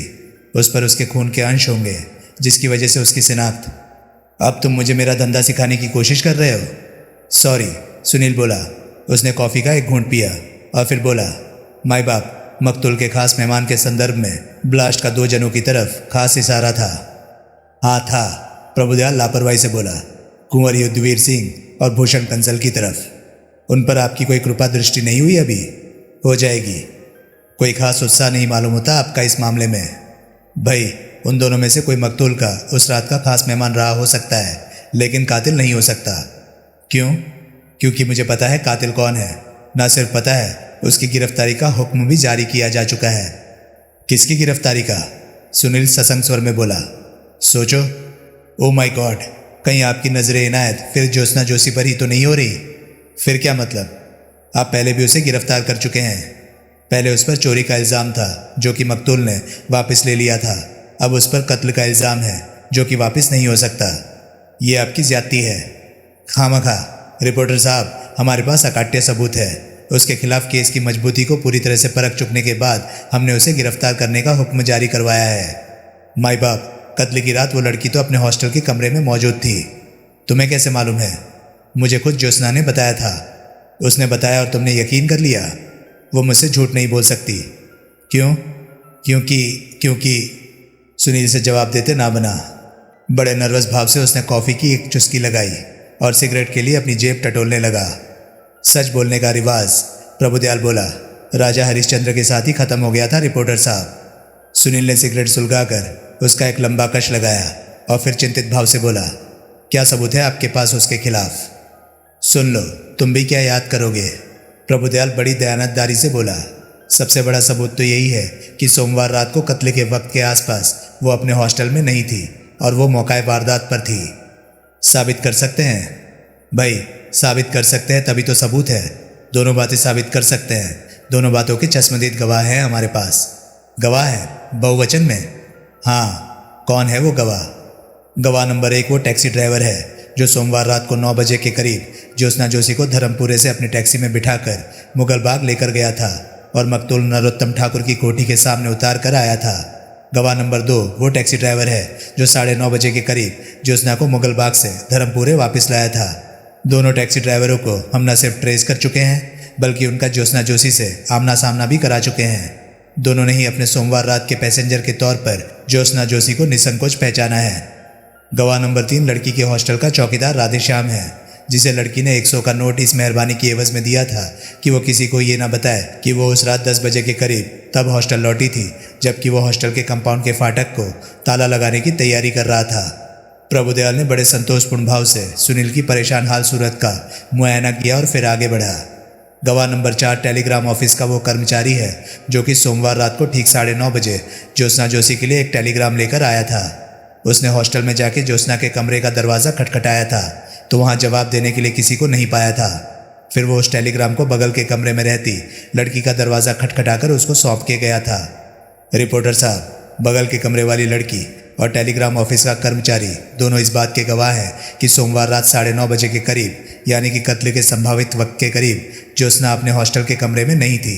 उस पर उसके खून के अंश होंगे, जिसकी वजह से उसकी शिनाख्त। अब तुम मुझे मेरा धंधा सिखाने की कोशिश कर रहे हो? सॉरी, सुनील बोला। उसने कॉफ़ी का एक घूंट पिया और फिर बोला, माई बाप, मकतूल के खास मेहमान के संदर्भ में ब्लास्ट का 2 जनों की तरफ खास इशारा था। हाँ था, प्रभुदयाल लापरवाही से बोला। कुंवर युद्धवीर सिंह और भूषण कंसल की तरफ। उन पर आपकी कोई कृपा दृष्टि नहीं हुई? अभी हो जाएगी। कोई खास उत्साह नहीं मालूम होता आपका इस मामले में? भाई, उन दोनों में से कोई मकतूल का उस रात का खास मेहमान रहा हो सकता है, लेकिन कातिल नहीं हो सकता। क्यों? क्योंकि मुझे पता है कातिल कौन है। ना सिर्फ पता है, उसकी गिरफ्तारी का हुक्म भी जारी किया जा चुका है। किसकी गिरफ्तारी का? सुनील सशंक स्वर में बोला। सोचो। ओ माय गॉड, कहीं आपकी नजर इनायत फिर ज्योत्सना जोशी पर ही तो नहीं हो रही? फिर क्या मतलब? आप पहले भी उसे गिरफ्तार कर चुके हैं। पहले उस पर चोरी का इल्ज़ाम था जो कि मकतूल ने वापस ले लिया था। अब उस पर कत्ल का इल्ज़ाम है जो कि वापस नहीं हो सकता। ये आपकी ज्यादती है। खामखा। रिपोर्टर साहब, हमारे पास अकाट्य सबूत है। उसके खिलाफ केस की मजबूती को पूरी तरह से परख चुकने के बाद हमने उसे गिरफ्तार करने का हुक्म जारी करवाया है। माई बाप, कत्ल की रात वो लड़की तो अपने हॉस्टल के कमरे में मौजूद थी। तुम्हें कैसे मालूम है? मुझे खुद ज्योत्सना ने बताया था। उसने बताया और तुमने यकीन कर लिया? वो मुझसे झूठ नहीं बोल सकती। क्यों? क्योंकि सुनील से जवाब देते ना बना। बड़े नर्वस भाव से उसने कॉफ़ी की एक चुस्की लगाई और सिगरेट के लिए अपनी जेब टटोलने लगा। सच बोलने का रिवाज, प्रभुदयाल बोला, राजा हरिश्चंद्र के साथ ही खत्म हो गया था रिपोर्टर साहब। सुनील ने सिगरेट सुलगाकर उसका एक लंबा कश लगाया और फिर चिंतित भाव से बोला, क्या सबूत है आपके पास उसके खिलाफ? सुन लो, तुम भी क्या याद करोगे? प्रभुदयाल बड़ी दयानतदारी से बोला, सबसे बड़ा सबूत तो यही है कि सोमवार रात को कत्ल के वक्त के आसपास वो अपने हॉस्टल में नहीं थी और वो मौका वारदात पर थी। साबित कर सकते हैं? भाई, साबित कर सकते हैं तभी तो सबूत है। दोनों बातें साबित कर सकते हैं। दोनों बातों के चश्मदीद गवाह हैं हमारे पास। गवाह है? बहुवचन में? हाँ। कौन है वो गवाह? गवाह नंबर 1 वो टैक्सी ड्राइवर है जो सोमवार रात को 9 बजे के करीब ज्योत्सना जोशी को धर्मपुरे से अपनी टैक्सी में बिठाकर मुगल बाग लेकर गया था और मकतूल नरोत्तम ठाकुर की कोठी के सामने उतार कर आया था। गवाह नंबर 2 वो टैक्सी ड्राइवर है जो 9:30 बजे के करीब ज्योत्सना को मुगल बाग से धर्मपुरे वापस लाया था। दोनों टैक्सी ड्राइवरों को हम न सिर्फ ट्रेस कर चुके हैं बल्कि उनका ज्योत्सना जोशी से आमना सामना भी करा चुके हैं। दोनों ने ही अपने सोमवार रात के पैसेंजर के तौर पर ज्योत्सना जोशी को निसंकोच पहचाना है। गवाह नंबर 3 लड़की के हॉस्टल का चौकीदार राधेश्याम है, जिसे लड़की ने 100 का नोट इस मेहरबानी की एवज में दिया था कि वो किसी को ये ना बताए कि वो उस रात 10 बजे के करीब तब हॉस्टल लौटी थी जबकि वो हॉस्टल के कंपाउंड के फाटक को ताला लगाने की तैयारी कर रहा था। प्रभुदयाल ने बड़े संतोषपूर्ण भाव से सुनील की परेशान हाल सूरत का मुआयना किया और फिर आगे बढ़ा। गवाह नंबर 4 टेलीग्राम ऑफिस का वो कर्मचारी है जो कि सोमवार रात को ठीक 9:30 बजे ज्योत्सना जोशी के लिए एक टेलीग्राम लेकर आया था। उसने हॉस्टल में जाके ज्योत्सना के कमरे का दरवाज़ा खटखटाया था तो वहाँ जवाब देने के लिए किसी को नहीं पाया था। फिर वो उस टेलीग्राम को बगल के कमरे में रहती लड़की का दरवाज़ा खटखटाकर उसको सौंप के गया था। रिपोर्टर साहब, बगल के कमरे वाली लड़की और टेलीग्राम ऑफिस का कर्मचारी दोनों इस बात के गवाह हैं कि सोमवार रात 9:30 बजे के करीब, यानी कि कत्ल के संभावित वक्त के करीब, ज्योत्सना अपने हॉस्टल के कमरे में नहीं थी।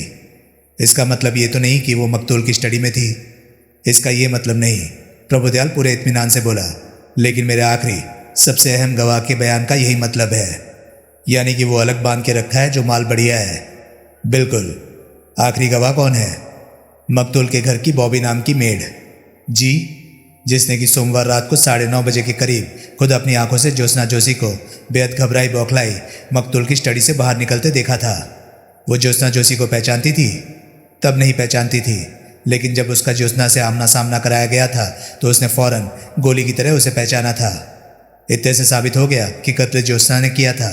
इसका मतलब ये तो नहीं कि वो मकतूल की स्टडी में थी। इसका ये मतलब नहीं। प्रभुदयाल पूरे इत्मीनान से बोला, लेकिन मेरे आखिरी सबसे अहम गवाह के बयान का यही मतलब है, यानी कि वो अलग बांध के रखा है जो माल बढ़िया है। बिल्कुल। आखिरी गवाह कौन है? मकतूल के घर की बॉबी नाम की मेड। जी, जिसने कि सोमवार रात को 9:30 बजे के करीब खुद अपनी आंखों से ज्योत्सना जोशी को बेहद घबराई बौखलाई मकतूल की स्टडी से बाहर निकलते देखा था। वो ज्योत्सना जोशी को पहचानती थी? तब नहीं पहचानती थी, लेकिन जब उसका ज्योत्सना से आमना सामना कराया गया था तो उसने फौरन गोली की तरह उसे पहचाना था। इतने से साबित हो गया कि कत्ल ज्योत्सना ने किया था।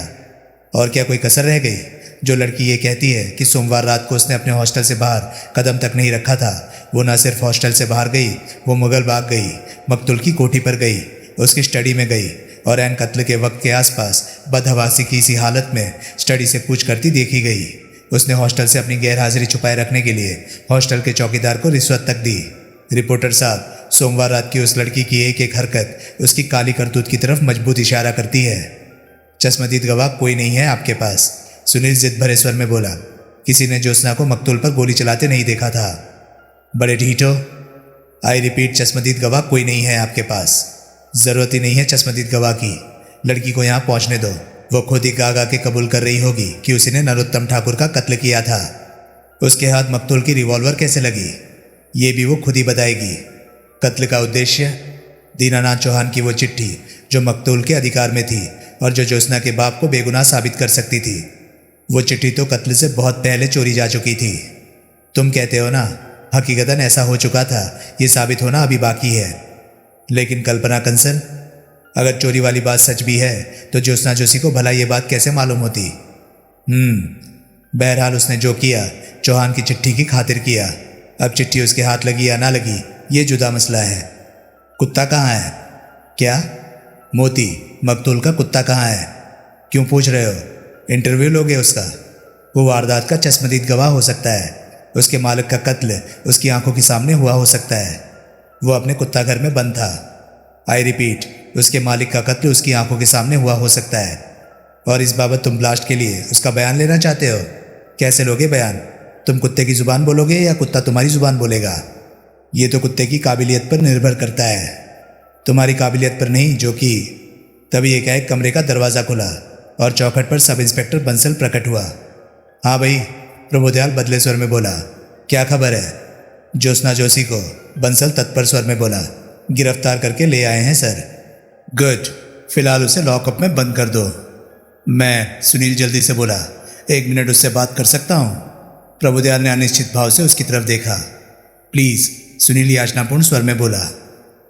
और क्या कोई कसर रह गई? जो लड़की ये कहती है कि सोमवार रात को उसने अपने हॉस्टल से बाहर कदम तक नहीं रखा था, वो न सिर्फ हॉस्टल से बाहर गई, वो मुगल बाग गई, मकतूल की कोठी पर गई, उसकी स्टडी में गई और ऐन कत्ल के वक्त के आसपास बदहवासी की इसी हालत में स्टडी से पूछ करती देखी गई। उसने हॉस्टल से अपनी गैरहाजिरी छुपाए रखने के लिए हॉस्टल के चौकीदार को रिश्वत तक दी। रिपोर्टर साहब, सोमवार रात की उस लड़की की एक एक हरकत उसकी काली करतूत की तरफ मजबूत इशारा करती है। चश्मदीद गवाह कोई नहीं है आपके पास? सुनील जिद भरे स्वर में बोला। किसी ने ज्योत्सना को मकतूल पर गोली चलाते नहीं देखा था। बड़े ढीठो। आई रिपीट, चश्मदीद गवाह कोई नहीं है आपके पास। जरूरत ही नहीं है चश्मदीद गवाह की। लड़की को यहाँ पहुँचने दो। वो खुद ही गा के कबूल कर रही होगी कि उसने नरोत्तम ठाकुर का कत्ल किया था। उसके हाथ मकतूल की रिवॉल्वर कैसे लगी, ये भी वो खुद ही बताएगी। कत्ल का उद्देश्य? दीनानाथ चौहान की वो चिट्ठी जो मकतूल के अधिकार में थी और जो ज्योत्सना के बाप को बेगुनाह साबित कर सकती थी। वो चिट्ठी तो कत्ल से बहुत पहले चोरी जा चुकी थी। तुम कहते हो ना, हकीकतन ऐसा हो चुका था, ये साबित होना अभी बाकी है। लेकिन कल्पना कंसल, अगर चोरी वाली बात सच भी है तो ज्योत्सना जोशी को भला ये बात कैसे मालूम होती? बहरहाल उसने जो किया चौहान की चिट्ठी की खातिर किया। अब चिट्ठी उसके हाथ लगी या ना लगी ये जुदा मसला है। कुत्ता कहाँ है? क्या? मोती मकतूल का कुत्ता कहाँ है? क्यों पूछ रहे हो? इंटरव्यू लोगे उसका? वो वारदात का चश्मदीद गवाह हो सकता है। उसके मालिक का कत्ल उसकी आंखों के सामने हुआ हो सकता है। वो अपने कुत्ता घर में बंद था। आई रिपीट, उसके मालिक का कत्ल उसकी आंखों के सामने हुआ हो सकता है। और इस बाबत तुम ब्लास्ट के लिए उसका बयान लेना चाहते हो? कैसे लोगे बयान? तुम कुत्ते की ज़ुबान बोलोगे या कुत्ता तुम्हारी ज़ुबान बोलेगा? ये तो कुत्ते की काबिलियत पर निर्भर करता है, तुम्हारी काबिलियत पर नहीं। जो कि तभी एकाएक कमरे का दरवाज़ा खुला और चौखट पर सब इंस्पेक्टर बंसल प्रकट हुआ। हाँ भाई, प्रभुदयाल बदले स्वर में बोला। क्या खबर है? ज्योत्सना जोशी को बंसल तत्पर स्वर में बोला। गिरफ्तार करके ले आए हैं सर। गुड, फिलहाल उसे लॉकअप में बंद कर दो। मैं, सुनील जल्दी से बोला। 1 मिनट उससे बात कर सकता हूँ? प्रभुदयाल ने अनिश्चित भाव से उसकी तरफ देखा। प्लीज़, सुनील याचनापूर्ण स्वर में बोला।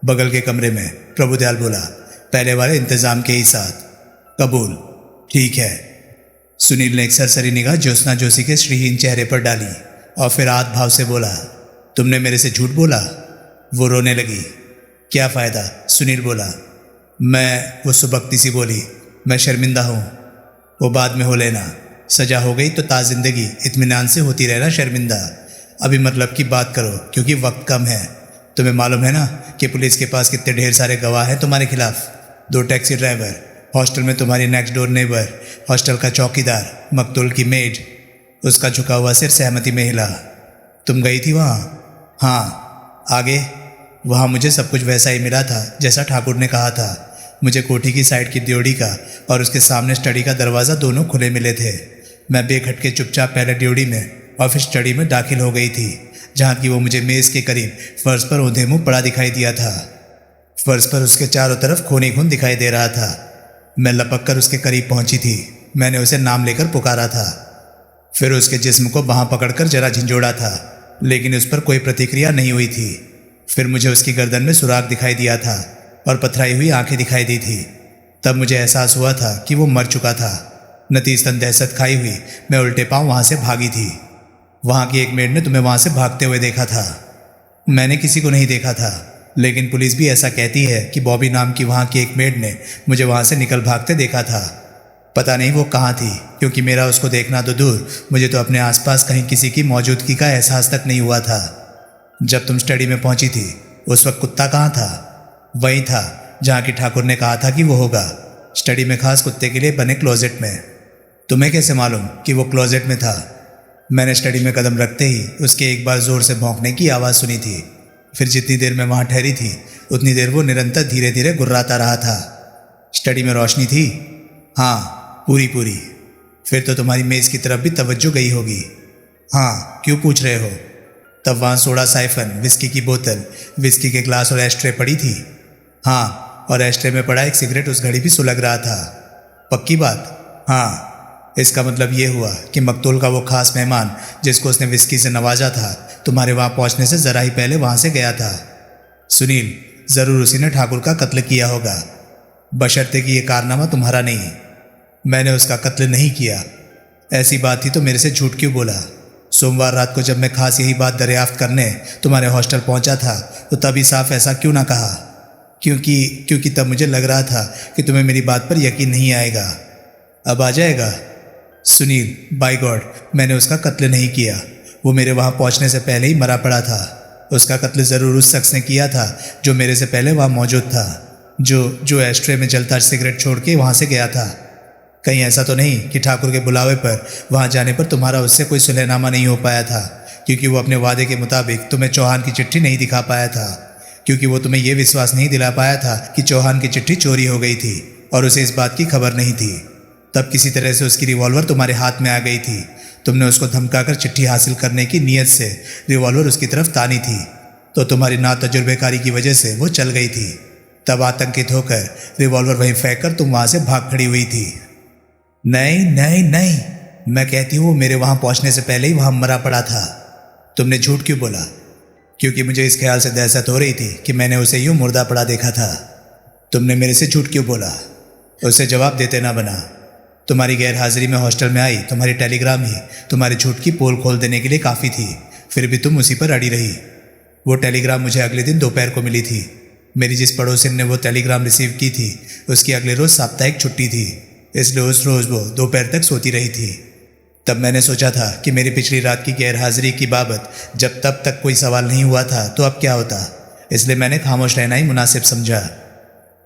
बगल के कमरे में, प्रभुदयाल बोला, पहले वाले इंतजाम के ही साथ। कबूल। ठीक है। सुनील ने एक सरसरी निगाह ज्योत्सना जोशी के श्रीहीन चेहरे पर डाली और फिर आध भाव से बोला, तुमने मेरे से झूठ बोला? वो रोने लगी। क्या फ़ायदा? सुनील बोला। वो सुबकती सी बोली, मैं शर्मिंदा हूँ। वो बाद में हो लेना। सजा हो गई तो ताज़िंदगी इत्मीनान से होती रहना शर्मिंदा। अभी मतलब की बात करो, क्योंकि वक्त कम है। तुम्हें मालूम है ना कि पुलिस के पास कितने ढेर सारे गवाह हैं तुम्हारे खिलाफ। 2 टैक्सी ड्राइवर, हॉस्टल में तुम्हारी नेक्स्ट डोर नेबर, हॉस्टल का चौकीदार, मकतूल की मेड। उसका झुका हुआ सिर सहमति में हिला। तुम गई थी वहाँ? हाँ। आगे? वहाँ मुझे सब कुछ वैसा ही मिला था जैसा ठाकुर ने कहा था। मुझे कोठी की साइड की ड्योढ़ी का और उसके सामने स्टडी का दरवाज़ा दोनों खुले मिले थे। मैं बेखटके चुपचाप पहले ड्योढ़ी में और फिर स्टडी में दाखिल हो गई थी, जहाँ की वो मुझे मेज़ के करीब फर्श पर औंधे मुँह पड़ा दिखाई दिया था। फर्श पर उसके चारों तरफ खून ही खून दिखाई दे रहा था। मैं लपक कर उसके करीब पहुंची थी। मैंने उसे नाम लेकर पुकारा था। फिर उसके जिस्म को बाँह पकड़कर जरा झंझोड़ा था, लेकिन उस पर कोई प्रतिक्रिया नहीं हुई थी। फिर मुझे उसकी गर्दन में सुराख दिखाई दिया था और पथराई हुई आंखें दिखाई दी थी। तब मुझे एहसास हुआ था कि वो मर चुका था। नतीजतन दहशत खाई हुई मैं उल्टे पाँव वहाँ से भागी थी। वहाँ की एक मेड ने तुम्हें वहाँ से भागते हुए देखा था। मैंने किसी को नहीं देखा था, लेकिन पुलिस भी ऐसा कहती है कि बॉबी नाम की वहाँ की एक मेड ने मुझे वहाँ से निकल भागते देखा था। पता नहीं वो कहाँ थी, क्योंकि मेरा उसको देखना तो दूर, मुझे तो अपने आसपास कहीं किसी की मौजूदगी का एहसास तक नहीं हुआ था। जब तुम स्टडी में पहुँची थी, उस वक्त कुत्ता कहाँ था? वहीं था जहाँ की ठाकुर ने कहा था कि वो होगा, स्टडी में खास कुत्ते के लिए बने क्लोजेट में। तुम्हें कैसे मालूम कि वो क्लोजेट में था? मैंने स्टडी में कदम रखते ही उसके एक बार ज़ोर से भौंकने की आवाज़ सुनी थी। फिर जितनी देर मैं वहाँ ठहरी थी, उतनी देर वो निरंतर धीरे धीरे गुर्राता रहा था। स्टडी में रोशनी थी? हाँ, पूरी पूरी। फिर तो तुम्हारी मेज़ की तरफ भी तवज्जो गई होगी। हाँ, क्यों पूछ रहे हो? तब वहाँ सोडा साइफन, विस्की की बोतल, विस्की के ग्लास और एस्ट्रे पड़ी थी। हाँ, और एस्ट्रे में पड़ा एक सिगरेट उस घड़ी भी सुलग रहा था। पक्की बात? हाँ। इसका मतलब ये हुआ कि मकतूल का वो खास मेहमान जिसको उसने विस्की से नवाजा था, तुम्हारे वहाँ पहुँचने से ज़रा ही पहले वहाँ से गया था। सुनील, ज़रूर उसी ने ठाकुर का कत्ल किया होगा, बशर्ते कि ये कारनामा तुम्हारा नहीं। मैंने उसका कत्ल नहीं किया। ऐसी बात थी तो मेरे से झूठ क्यों बोला? सोमवार रात को जब मैं खास यही बात दरियाफ्त करने तुम्हारे हॉस्टल पहुंचा था, तो तभी साफ ऐसा क्यों ना कहा? क्योंकि तब मुझे लग रहा था कि तुम्हें मेरी बात पर यकीन नहीं आएगा। अब आ जाएगा? सुनील, बाय गॉड, मैंने उसका कत्ल नहीं किया। वो मेरे वहाँ पहुँचने से पहले ही मरा पड़ा था। उसका कत्ल ज़रूर उस शख्स ने किया था जो मेरे से पहले वहाँ मौजूद था, जो एस्ट्रे में जलता सिगरेट छोड़ के वहाँ से गया था। कहीं ऐसा तो नहीं कि ठाकुर के बुलावे पर वहाँ जाने पर तुम्हारा उससे कोई सुलहनामा नहीं हो पाया था, क्योंकि वो अपने वादे के मुताबिक तुम्हें चौहान की चिट्ठी नहीं दिखा पाया था, क्योंकि वो तुम्हें यह विश्वास नहीं दिला पाया था कि चौहान की चिट्ठी चोरी हो गई थी और उसे इस बात की खबर नहीं थी। तब किसी तरह से उसकी रिवॉल्वर तुम्हारे हाथ में आ गई थी। तुमने उसको धमकाकर चिट्ठी हासिल करने की नीयत से रिवॉल्वर उसकी तरफ तानी थी, तो तुम्हारी नातजुर्बेकारी की वजह से वो चल गई थी। तब आतंकित होकर रिवॉल्वर वहीं फेंक कर तुम वहाँ से भाग खड़ी हुई थी। नहीं नहीं नहीं, मैं कहती हूँ वो मेरे वहाँ पहुँचने से पहले ही वहाँ मरा पड़ा था। तुमने झूठ क्यों बोला? क्योंकि मुझे इस ख्याल से दहशत हो रही थी कि मैंने उसे यूँ मुर्दा पड़ा देखा था। तुमने मेरे से झूठ क्यों बोला? उसे जवाब देते ना बना। तुम्हारी गैर हाजिरी में हॉस्टल में आई तुम्हारी टेलीग्राम ही तुम्हारे झूठ की पोल खोल देने के लिए काफ़ी थी, फिर भी तुम उसी पर अड़ी रही। वो टेलीग्राम मुझे अगले दिन दोपहर को मिली थी। मेरी जिस पड़ोसिन ने वो टेलीग्राम रिसीव की थी उसकी अगले रोज साप्ताहिक छुट्टी थी, इसलिए उस रोज वो दोपहर तक सोती रही थी। तब मैंने सोचा था कि मेरी पिछली रात की गैरहाजिरी की बाबत जब तब तक कोई सवाल नहीं हुआ था तो अब क्या होता, इसलिए मैंने खामोश रहना ही मुनासिब समझा।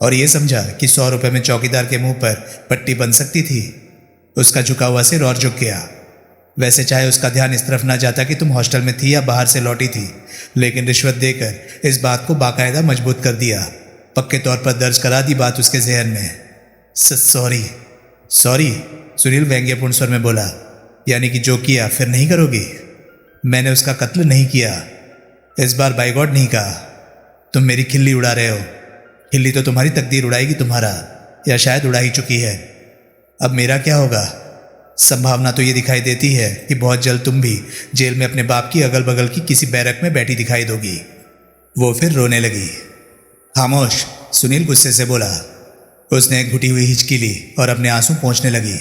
और ये समझा कि 100 रुपये में चौकीदार के मुंह पर पट्टी बन सकती थी। उसका झुका हुआ सिर और झुक गया। वैसे चाहे उसका ध्यान इस तरफ ना जाता कि तुम हॉस्टल में थी या बाहर से लौटी थी, लेकिन रिश्वत देकर इस बात को बाकायदा मजबूत कर दिया, पक्के तौर पर दर्ज करा दी बात उसके जहन में। सॉरी सॉरी, सुनील व्यंग्यपूर्ण स्वर में बोला। यानी कि जो किया फिर नहीं करोगी? मैंने उसका कत्ल नहीं किया, इस बार बाय गॉड नहीं कहा। तुम मेरी खिल्ली उड़ा रहे हो। खिल्ली तो तुम्हारी तकदीर उड़ाएगी तुम्हारा, या शायद उड़ा ही चुकी है। अब मेरा क्या होगा? संभावना तो ये दिखाई देती है कि बहुत जल्द तुम भी जेल में अपने बाप की अगल बगल की किसी बैरक में बैठी दिखाई दोगी। वो फिर रोने लगी। खामोश, सुनील गुस्से से बोला। उसने एक घुटी हुई हिचकी ली और अपने आंसू पोंछने लगी।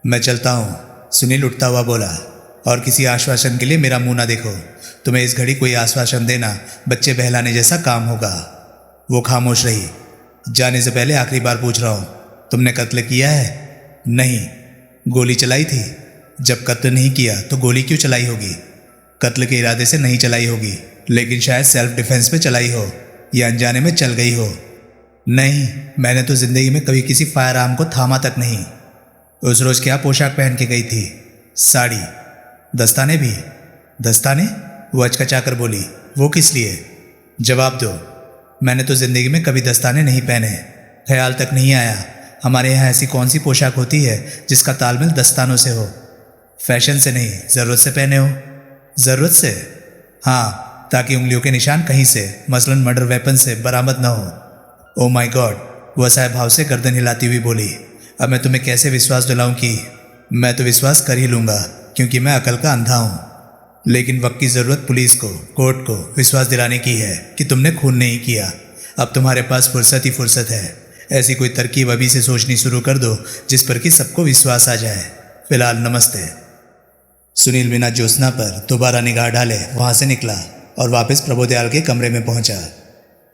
मैं चलता हूँ, सुनील उठता हुआ बोला, और किसी आश्वासन के लिए मेरा मुंह ना देखो। तुम्हें इस घड़ी कोई आश्वासन देना बच्चे बहलाने जैसा काम होगा। वो खामोश रही। जाने से पहले आखिरी बार पूछ रहा हूँ, तुमने कत्ल किया है? नहीं। गोली चलाई थी? जब कत्ल नहीं किया तो गोली क्यों चलाई होगी? कत्ल के इरादे से नहीं चलाई होगी, लेकिन शायद सेल्फ डिफेंस में चलाई हो या अनजाने में चल गई हो। नहीं, मैंने तो जिंदगी में कभी किसी फायर आर्म को थामा तक नहीं। उस रोज क्या पोशाक पहन के गई थी? साड़ी। दस्ताने भी? दस्ताने? वो अचकचा कर बोली। वो किस लिए? जवाब दो। मैंने तो जिंदगी में कभी दस्ताने नहीं पहने, ख्याल तक नहीं आया। हमारे यहाँ ऐसी कौन सी पोशाक होती है जिसका तालमेल दस्तानों से हो? फैशन से नहीं, ज़रूरत से पहने हो। ज़रूरत से? हाँ, ताकि उंगलियों के निशान कहीं से, मसलन मर्डर वेपन से बरामद न हो। ओ माय गॉड, वो असहाय भाव से गर्दन हिलाती हुई बोली। अब मैं तुम्हें कैसे विश्वास दिलाऊं कि मैं तो विश्वास कर ही लूँगा, क्योंकि मैं अकल का अंधा हूँ। लेकिन वक्त की ज़रूरत पुलिस को, कोर्ट को विश्वास दिलाने की है कि तुमने खून नहीं किया। अब तुम्हारे पास फुर्सत ही फुर्सत है। ऐसी कोई तरकीब अभी से सोचनी शुरू कर दो जिस पर कि सबको विश्वास आ जाए। फिलहाल नमस्ते। सुनील बिना ज्योत्सना पर दोबारा निगाह डाले वहाँ से निकला और वापस प्रभुदयाल के कमरे में पहुँचा।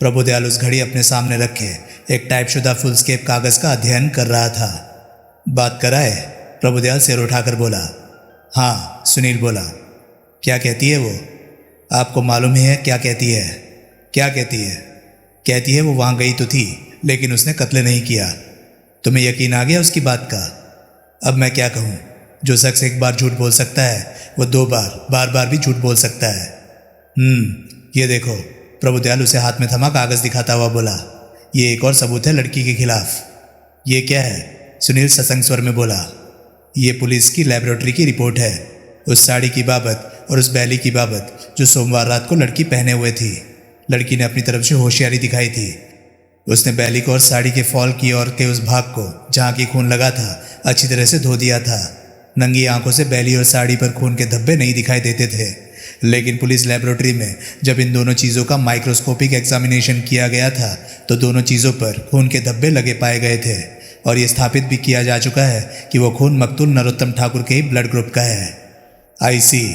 प्रभुदयाल उस घड़ी अपने सामने रखे एक टाइपशुदा फुलस्केप कागज़ का अध्ययन कर रहा था। बात कराए? प्रभुदयाल सिर उठाकर बोला। हाँ, सुनील बोला। क्या कहती है वो? आपको मालूम ही है क्या कहती है? क्या कहती है? कहती है वो वहाँ गई तो थी, लेकिन उसने कत्ल नहीं किया। तुम्हें यकीन आ गया उसकी बात का? अब मैं क्या कहूँ? जो शख्स एक बार झूठ बोल सकता है वो 2 बार बार भी झूठ बोल सकता है। ये देखो। प्रभुदयाल उसे हाथ में थमा कागज़ दिखाता हुआ बोला। ये एक और सबूत है लड़की के खिलाफ। ये क्या है? सुनील सशंक स्वर में बोला। ये पुलिस की लेबोरेटरी की रिपोर्ट है, उस साड़ी की बाबत और उस बैली की बाबत जो सोमवार रात को लड़की पहने हुए थी। लड़की ने अपनी तरफ से होशियारी दिखाई थी। उसने बैली को और साड़ी के फॉल की ओर के उस भाग को जहाँ की खून लगा था अच्छी तरह से धो दिया था। नंगी आंखों से बैली और साड़ी पर खून के धब्बे नहीं दिखाई देते थे, लेकिन पुलिस लेबोरेटरी में जब इन दोनों चीज़ों का माइक्रोस्कोपिक एग्जामिनेशन किया गया था तो दोनों चीज़ों पर खून के धब्बे लगे पाए गए थे, और ये स्थापित भी किया जा चुका है कि वो खून मकतूल नरोत्तम ठाकुर के ही ब्लड ग्रुप का है। आई सी।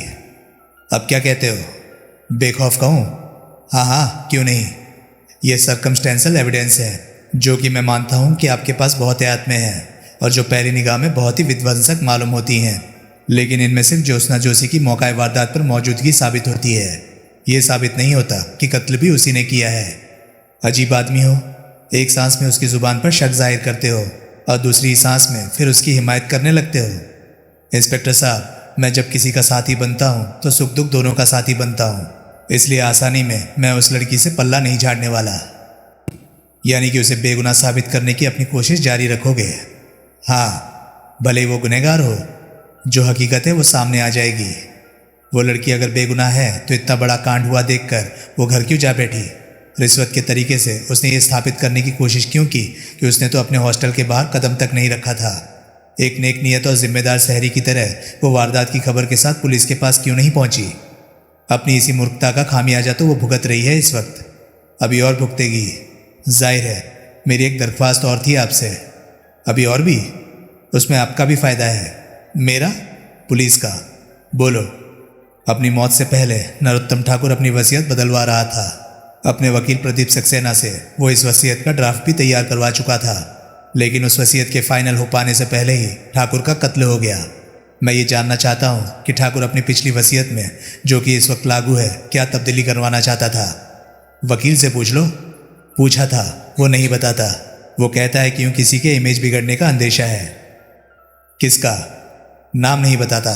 अब क्या कहते हो? बेखौफ कहूँ? हाँ, क्यों नहीं। ये सर्कमस्टेंशियल एविडेंस है जो कि मैं मानता हूँ कि आपके पास बहुत एहतियात में है और जो पहली निगाह में बहुत ही विध्वंसक मालूम होती हैं, लेकिन इनमें सिर्फ ज्योत्सना जोशी की मौका वारदात पर मौजूदगी साबित होती है। ये साबित नहीं होता कि कत्ल भी उसी ने किया है। अजीब आदमी हो, एक सांस में उसकी ज़ुबान पर शक जाहिर करते हो और दूसरी सांस में फिर उसकी हिमायत करने लगते हो। इंस्पेक्टर साहब, मैं जब किसी का साथी बनता हूँ तो सुख दुख दोनों का साथी बनता हूँ, इसलिए आसानी में मैं उस लड़की से पल्ला नहीं झाड़ने वाला। यानी कि उसे बेगुनाह साबित करने की अपनी कोशिश जारी रखोगे? हाँ, भले ही वो गुनहगार हो, जो हकीकत है वो सामने आ जाएगी। वो लड़की अगर बेगुनाह है तो इतना बड़ा कांड हुआ देखकर वो घर क्यों जा बैठी? रिश्वत के तरीके से उसने ये स्थापित करने की कोशिश क्यों की कि उसने तो अपने हॉस्टल के बाहर कदम तक नहीं रखा था? एक नेक नियत और जिम्मेदार शहरी की तरह वो वारदात की खबर के साथ पुलिस के पास क्यों नहीं पहुंची? अपनी इसी मूर्खता का खामियाजा तो वो भुगत रही है इस वक्त, अभी और भुगतेगी। जाहिर है मेरी एक दरख्वास्त और थी आपसे। अभी और भी? उसमें आपका भी फ़ायदा है। मेरा? पुलिस का। बोलो। अपनी मौत से पहले नरोत्तम ठाकुर अपनी वसीयत बदलवा रहा था। अपने वकील प्रदीप सक्सेना से वो इस वसीयत का ड्राफ्ट भी तैयार करवा चुका था, लेकिन उस वसीयत के फाइनल हो पाने से पहले ही ठाकुर का कत्ल हो गया। मैं ये जानना चाहता हूँ कि ठाकुर अपनी पिछली वसीयत में, जो कि इस वक्त लागू है, क्या तब्दीली करवाना चाहता था। वकील से पूछ लो। पूछा था, वो नहीं बताता। वो कहता है कि यूँ किसी के इमेज बिगड़ने का अंदेशा है। किसका? नाम नहीं बताता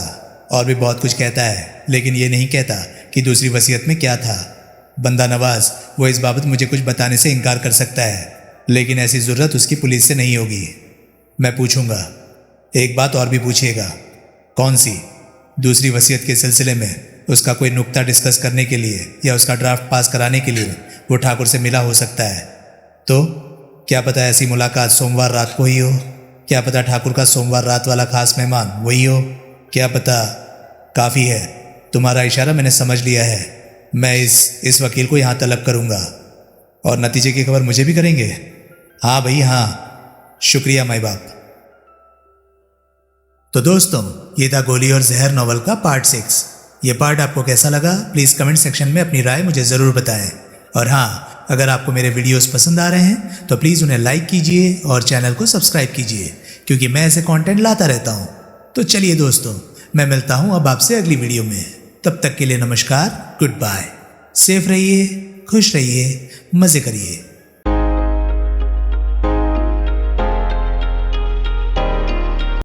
और भी बहुत कुछ कहता है, लेकिन ये नहीं कहता कि दूसरी वसीयत में क्या था। बंदा नवाज वो इस बाबत मुझे कुछ बताने से इनकार कर सकता है, लेकिन ऐसी ज़रूरत उसकी पुलिस से नहीं होगी। मैं पूछूंगा। एक बात और भी पूछिएगा। कौन सी? दूसरी वसीयत के सिलसिले में उसका कोई नुक्ता डिस्कस करने के लिए या उसका ड्राफ्ट पास कराने के लिए वो ठाकुर से मिला हो सकता है। तो क्या पता ऐसी मुलाकात सोमवार रात को ही हो। क्या पता ठाकुर का सोमवार रात वाला खास मेहमान वही हो। क्या पता। काफ़ी है, तुम्हारा इशारा मैंने समझ लिया है। मैं इस वकील को यहाँ तलब करूँगा और नतीजे की खबर मुझे भी करेंगे। हाँ भाई हाँ, शुक्रिया माई बाप। तो दोस्तों, ये था गोली और जहर नॉवल का पार्ट 6। ये पार्ट आपको कैसा लगा प्लीज़ कमेंट सेक्शन में अपनी राय मुझे ज़रूर बताएं। और हाँ, अगर आपको मेरे वीडियोस पसंद आ रहे हैं तो प्लीज़ उन्हें लाइक कीजिए और चैनल को सब्सक्राइब कीजिए, क्योंकि मैं ऐसे कंटेंट लाता रहता हूँ। तो चलिए दोस्तों, मैं मिलता हूँ अब आपसे अगली वीडियो में। तब तक के लिए नमस्कार, गुड बाय। सेफ रहिए, खुश रहिए, मज़े करिए।